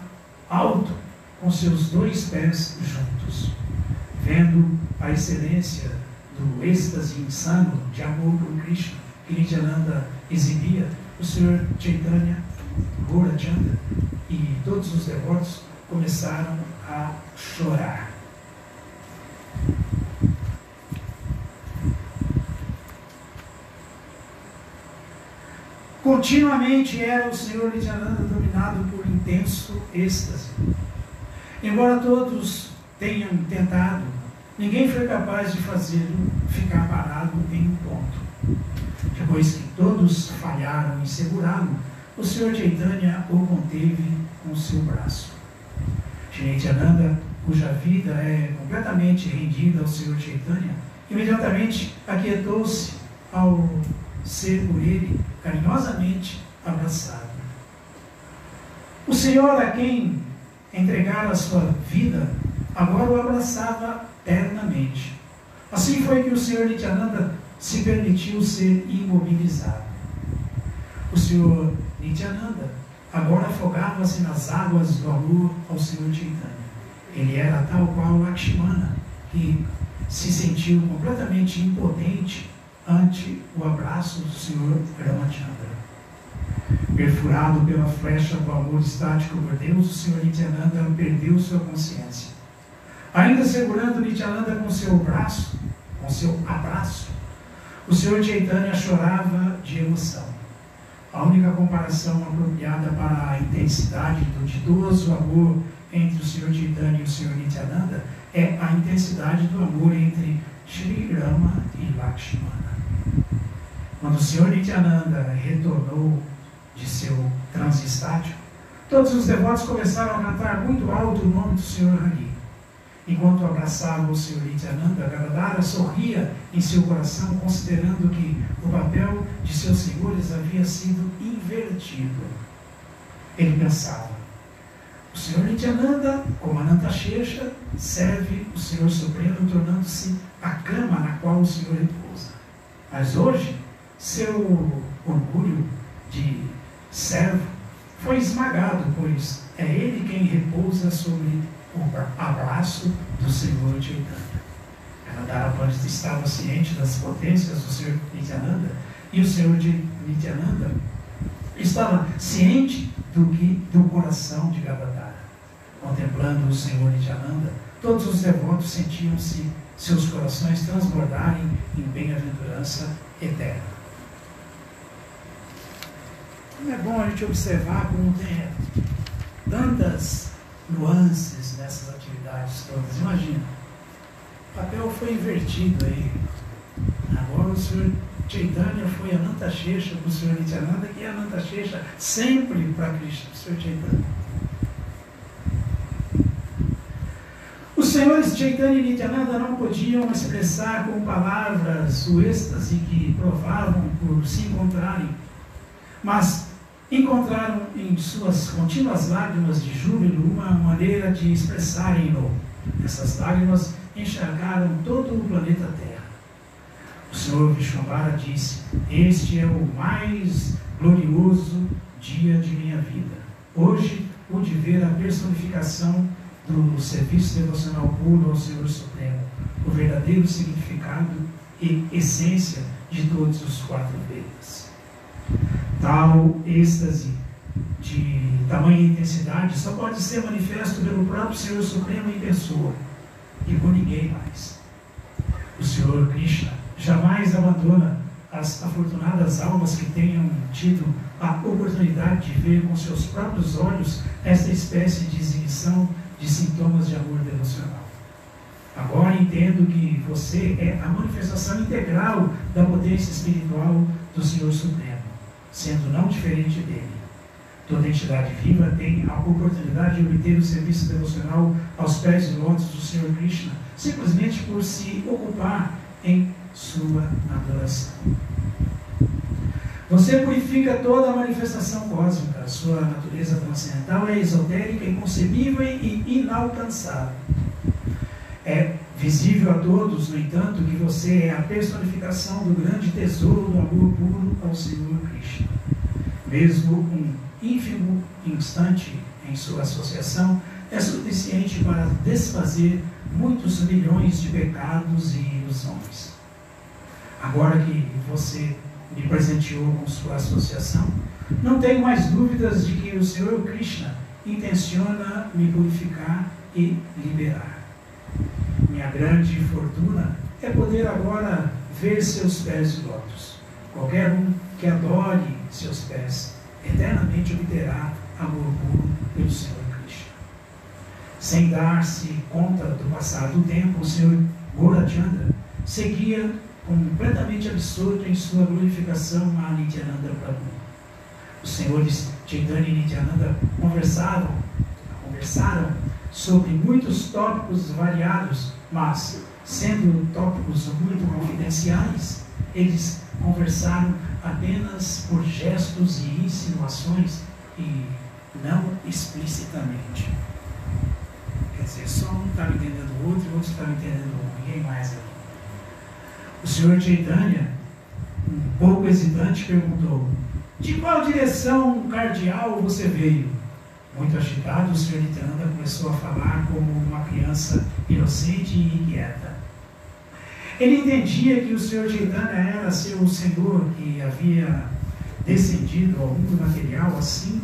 alto com seus 2 pés juntos. Vendo a excelência do êxtase insano de amor por Krishna que Nityananda exibia, o Sr. Chaitanya Gaurachandra e todos os devotos começaram a chorar. Continuamente era o Sr. Nityananda dominado por intenso êxtase. Embora todos tenham tentado, ninguém foi capaz de fazê-lo ficar parado em um ponto. Depois que todos falharam em segurá-lo, o Sr. Chaitanya o conteve com seu braço. Nityananda, cuja vida é completamente rendida ao Sr. Chaitanya, imediatamente aquietou-se ao ser por ele carinhosamente abraçado. O Senhor a quem entregara a sua vida agora o abraçava ternamente. Assim foi que o Sr. Nityananda se permitiu ser imobilizado. O Sr. Nityananda agora afogava-se nas águas do amor ao Sr. Chaitanya. Ele era tal qual Lakshmana, que se sentiu completamente impotente ante o abraço do Sr. Ramachandra. Perfurado pela flecha do amor estático por Deus, o Sr. Nityananda perdeu sua consciência. Ainda segurando Nityananda com seu braço, com seu abraço, o Sr. Chaitanya chorava de emoção. A única comparação apropriada para a intensidade do ditoso amor entre o Sr. Chaitanya e o Sr. Nityananda é a intensidade do amor entre Shri Rama e Lakshmana. Quando o Sr. Nityananda retornou de seu transe estático, todos os devotos começaram a cantar muito alto o nome do Sr. Hari. Enquanto abraçava o Sr. Nityananda, Gadadhara sorria em seu coração, considerando que o papel de seus senhores havia sido invertido. Ele pensava: o Sr. Nityananda, como Anantashesha, serve o Senhor Supremo, tornando-se a cama na qual o Senhor repousa. Mas hoje, seu orgulho de servo foi esmagado, pois é ele quem repousa sobre o abraço do Senhor Chaitanya. Gadadhara Pandita estava ciente das potências do Sr. Nityananda e o Sr. Nityananda estava ciente do coração de Gadadhara. Contemplando o Senhor Nityananda, todos os devotos sentiam-se seus corações transbordarem em bem-aventurança eterna. Como é bom a gente observar como tem tantas nuances nessas atividades todas. Imagina, o papel foi invertido aí. Agora o Sr. Chaitanya foi Anantashesha para o Sr. Nityananda, que é Anantashesha sempre para Krishna, o Sr. Chaitanya. Os senhores Chaitanya e Nityananda não podiam expressar com palavras o êxtase que provavam por se encontrarem, mas encontraram em suas contínuas lágrimas de júbilo uma maneira de expressarem-no. Essas lágrimas enxergaram todo o planeta Terra. O Senhor Vishwambara disse: este é o mais glorioso dia de minha vida. Hoje pude ver a personificação do serviço devocional puro ao Senhor Supremo, o verdadeiro significado e essência de todos os 4 Vedas. Tal êxtase de tamanha intensidade só pode ser manifesto pelo próprio Senhor Supremo em pessoa e por ninguém mais. O Senhor Krishna jamais abandona as afortunadas almas que tenham tido a oportunidade de ver com seus próprios olhos esta espécie de exibição de sintomas de amor devocional. Agora entendo que você é a manifestação integral da potência espiritual do Senhor Supremo, sendo não diferente dele. Toda entidade viva tem a oportunidade de obter o serviço devocional aos pés de lótus do Senhor Krishna, simplesmente por se ocupar em sua adoração. Você purifica toda a manifestação cósmica. Sua natureza transcendental é esotérica, inconcebível e inalcançável. É visível a todos, no entanto, que você é a personificação do grande tesouro do amor puro ao Senhor Krishna. Mesmo um ínfimo instante em sua associação é suficiente para desfazer muitos milhões de pecados e ilusões. Agora que você me presenteou com sua associação, não tenho mais dúvidas de que o Senhor Krishna intenciona me purificar e liberar. Minha grande fortuna é poder agora ver seus pés de lótus. Qualquer um que adore seus pés eternamente obterá amor puro pelo Senhor Krishna. Sem dar-se conta do passar do tempo, o Senhor Gaurachandra seguia completamente absorto em sua glorificação a Nityananda Prabhu. Os senhores Chaitanya e Nityananda conversaram sobre muitos tópicos variados, mas, sendo tópicos muito confidenciais, eles conversaram apenas por gestos e insinuações e não explicitamente. Quer dizer, só um estava entendendo o outro e o outro estava entendendo ninguém mais ali. O senhor Chaitanya, um pouco hesitante, perguntou: de qual direção cardial você veio? Muito agitado, o senhor Nityananda começou a falar como uma criança inocente e inquieta. Ele entendia que o senhor Chaitanya era seu senhor que havia descendido ao mundo material, assim,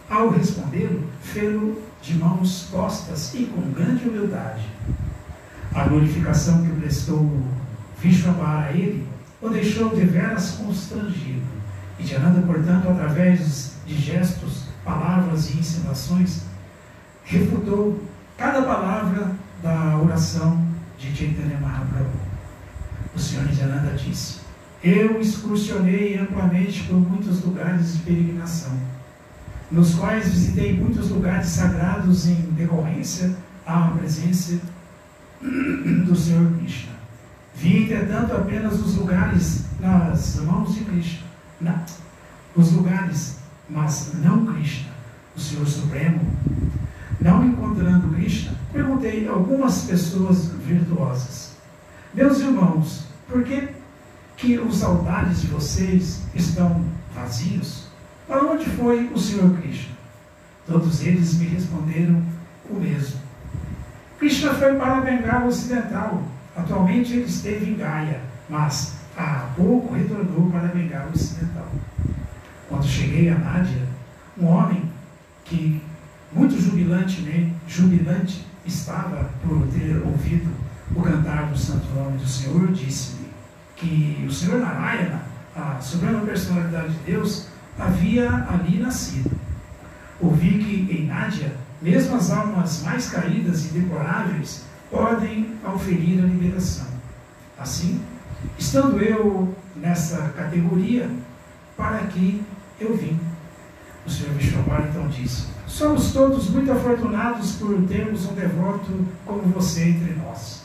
ao respondê-lo, fê-lo de mãos postas e com grande humildade. A glorificação que prestou Vishwambara a ele o deixou deveras constrangido. E Nityananda, portanto, através de gestos, palavras e insinuações, refutou cada palavra da oração de Chaitanya Mahaprabhu. O Senhor Nityananda disse: eu excursionei amplamente por muitos lugares de peregrinação, nos quais visitei muitos lugares sagrados em decorrência à presença do Senhor Krishna. Vi, entretanto, apenas os lugares nas mãos de Krishna. Os lugares, mas não Krishna, o Senhor Supremo. Não encontrando Krishna, perguntei a algumas pessoas virtuosas: meus irmãos, por que os altares de vocês estão vazios? Para onde foi o Senhor Krishna? Todos eles me responderam o mesmo: Krishna foi para a Bengala Ocidental. Atualmente ele esteve em Gaya, mas há pouco retornou para a Bengala Ocidental. Quando cheguei a Nádia, um homem que muito jubilante estava por ter ouvido o cantar do santo nome do Senhor, disse-me que o Senhor Narayana, a suprema personalidade de Deus, havia ali nascido. Ouvi que em Nádia, mesmo as almas mais caídas e deploráveis podem auferir a liberação. Assim, estando eu nessa categoria, para que eu vim. O Senhor Vishwambara então disse: somos todos muito afortunados por termos um devoto como você entre nós.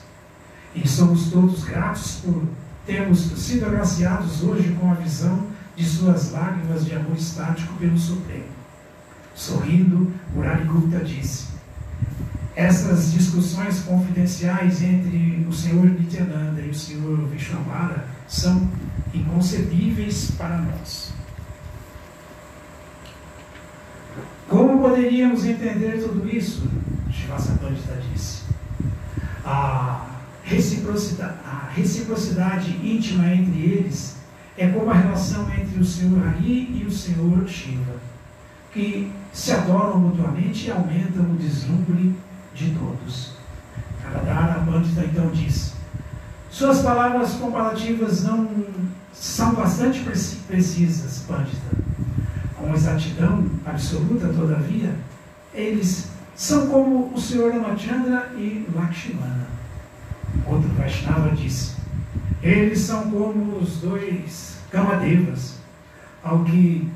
E somos todos gratos por termos sido agraciados hoje com a visão de suas lágrimas de amor estático pelo Supremo. Sorrindo, Murari Gupta disse: essas discussões confidenciais entre o Senhor Nityananda e o Senhor Vishwambara são inconcebíveis para nós. Como poderíamos entender tudo isso? Srivasa Pandita disse: a reciprocidade íntima entre eles é como a relação entre o Senhor Hari e o Senhor Shiva, que se adoram mutuamente e aumentam o deslumbre de todos. Karadhara Pandita então disse: suas palavras comparativas não são bastante precisas, Pandita. Com exatidão absoluta, todavia, eles são como o Senhor Ramachandra e Lakshmana. Outro Vaishnava disse: eles são como os dois Kamadevas. Ao que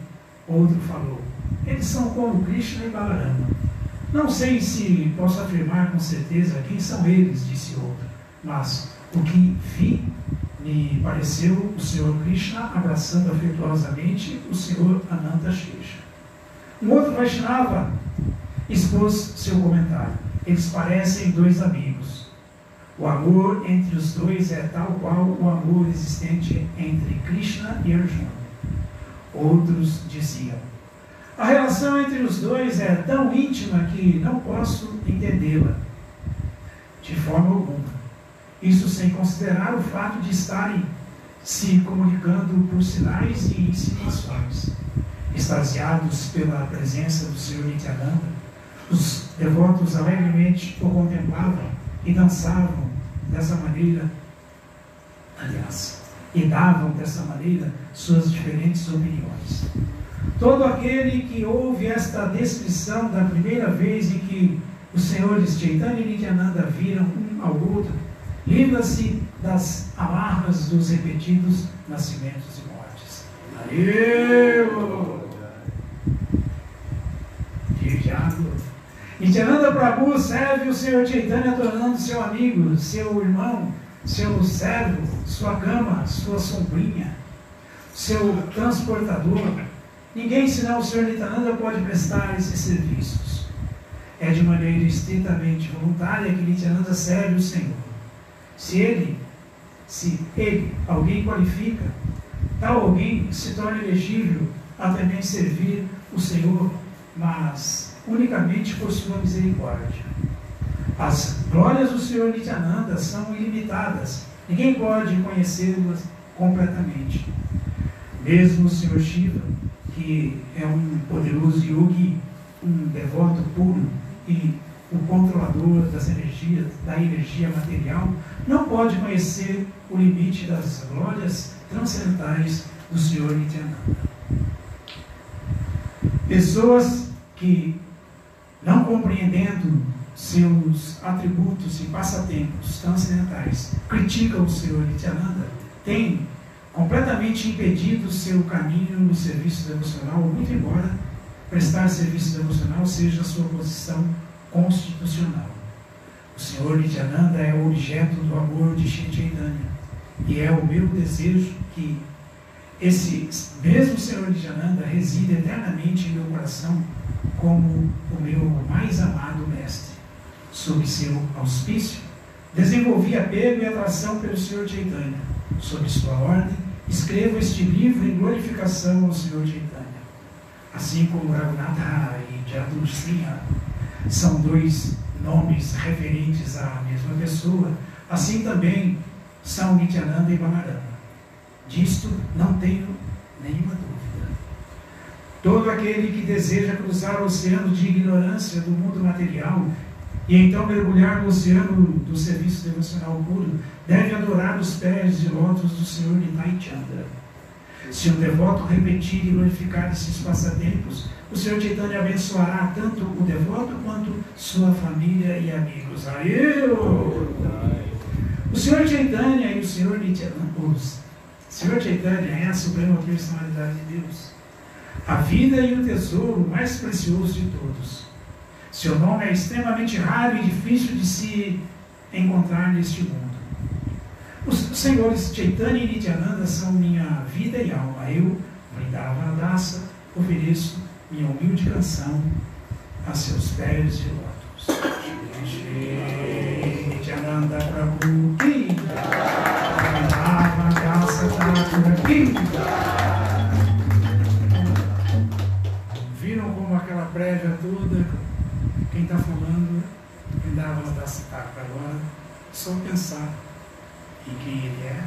outro falou: eles são como Krishna e Balarama. Não sei se posso afirmar com certeza quem são eles, disse outro, mas o que vi me pareceu o Senhor Krishna abraçando afetuosamente o Senhor Ananta Shesha. Um outro Vaishnava expôs seu comentário: eles parecem dois amigos. O amor entre os dois é tal qual o amor existente entre Krishna e Arjuna. Outros diziam: a relação entre os dois é tão íntima que não posso entendê-la de forma alguma. Isso sem considerar o fato de estarem se comunicando por sinais e insinuações. Extasiados pela presença do Senhor Nityananda, os devotos alegremente o contemplavam e dançavam dessa maneira, aliás, e davam dessa maneira suas diferentes opiniões. Todo aquele que ouve esta descrição da primeira vez em que os senhores Chaitanya e Nityananda viram um ao outro, livra-se das amarras dos repetidos nascimentos e mortes. Nityananda Prabhu serve o Senhor Chaitanya tornando seu amigo, seu irmão, seu servo, sua cama, sua sombrinha, seu transportador. Ninguém senão o Senhor Nityananda pode prestar esses serviços. É de maneira estritamente voluntária que Nityananda serve o Senhor. Se ele, alguém qualifica, tal alguém se torna elegível a também servir o Senhor, mas unicamente por sua misericórdia. As glórias do Senhor Nityananda são ilimitadas. Ninguém pode conhecê-las completamente. Mesmo o Senhor Shiva, que é um poderoso yogi, um devoto puro e o controlador das energias, da energia material, não pode conhecer o limite das glórias transcendentais do Senhor Nityananda. Pessoas que, não compreendendo seus atributos e passatempos transcendentais, criticam o Senhor Nityananda, têm completamente impedido seu caminho no serviço devocional, muito embora prestar serviço devocional seja a sua posição constitucional. O Senhor Nityananda é o objeto do amor de Shri Chaitanya, e é o meu desejo que esse mesmo Senhor Nityananda resida eternamente em meu coração como o meu mais amado mestre. Sob seu auspício, desenvolvi apego e atração pelo Senhor Chaitanya. Sob sua ordem, escrevo este livro em glorificação ao Senhor Chaitanya. Assim como Raghunatha e Jadusriya são dois nomes referentes à mesma pessoa, assim também são Nityananda e Balarama. Disto não tenho nenhuma dúvida. Todo aquele que deseja cruzar o oceano de ignorância do mundo material e então mergulhar no oceano do serviço devocional puro, deve adorar os pés de lótus do Senhor Nitai Chandra. Se o devoto repetir e glorificar esses passatempos, o Senhor Chaitanya abençoará tanto o devoto quanto sua família e amigos. O Senhor Chaitanya e o Senhor Nityananda, o Senhor Chaitanya é a suprema personalidade de Deus, a vida e o tesouro mais precioso de todos. Seu nome é extremamente raro e difícil de se encontrar neste mundo. Os senhores Chaitanya e Nityananda são minha vida e alma. Eu, Vrindavana Dasa, ofereço minha humilde canção a seus pés de lótus. Nityananda Prabhu Ki Jai, Vrindavana Dasa Thakur Ki Jai. Viram como aquela prévia toda? Quem está falando Vrindavana Dasa Thakur. Agora, só pensar em quem ele é,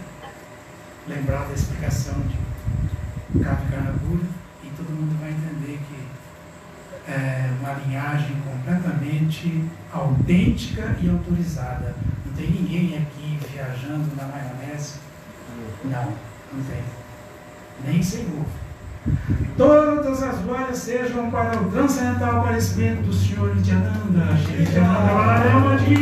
lembrar da explicação de Kavikarna Buddha, e todo mundo vai entender que é uma linhagem completamente autêntica e autorizada. Não tem ninguém aqui viajando na maionese. Não tem. Nem sem ovo. Todas as glórias sejam para o transcendental aparecimento do Senhor Nityananda. Shri Nityananda Balarama de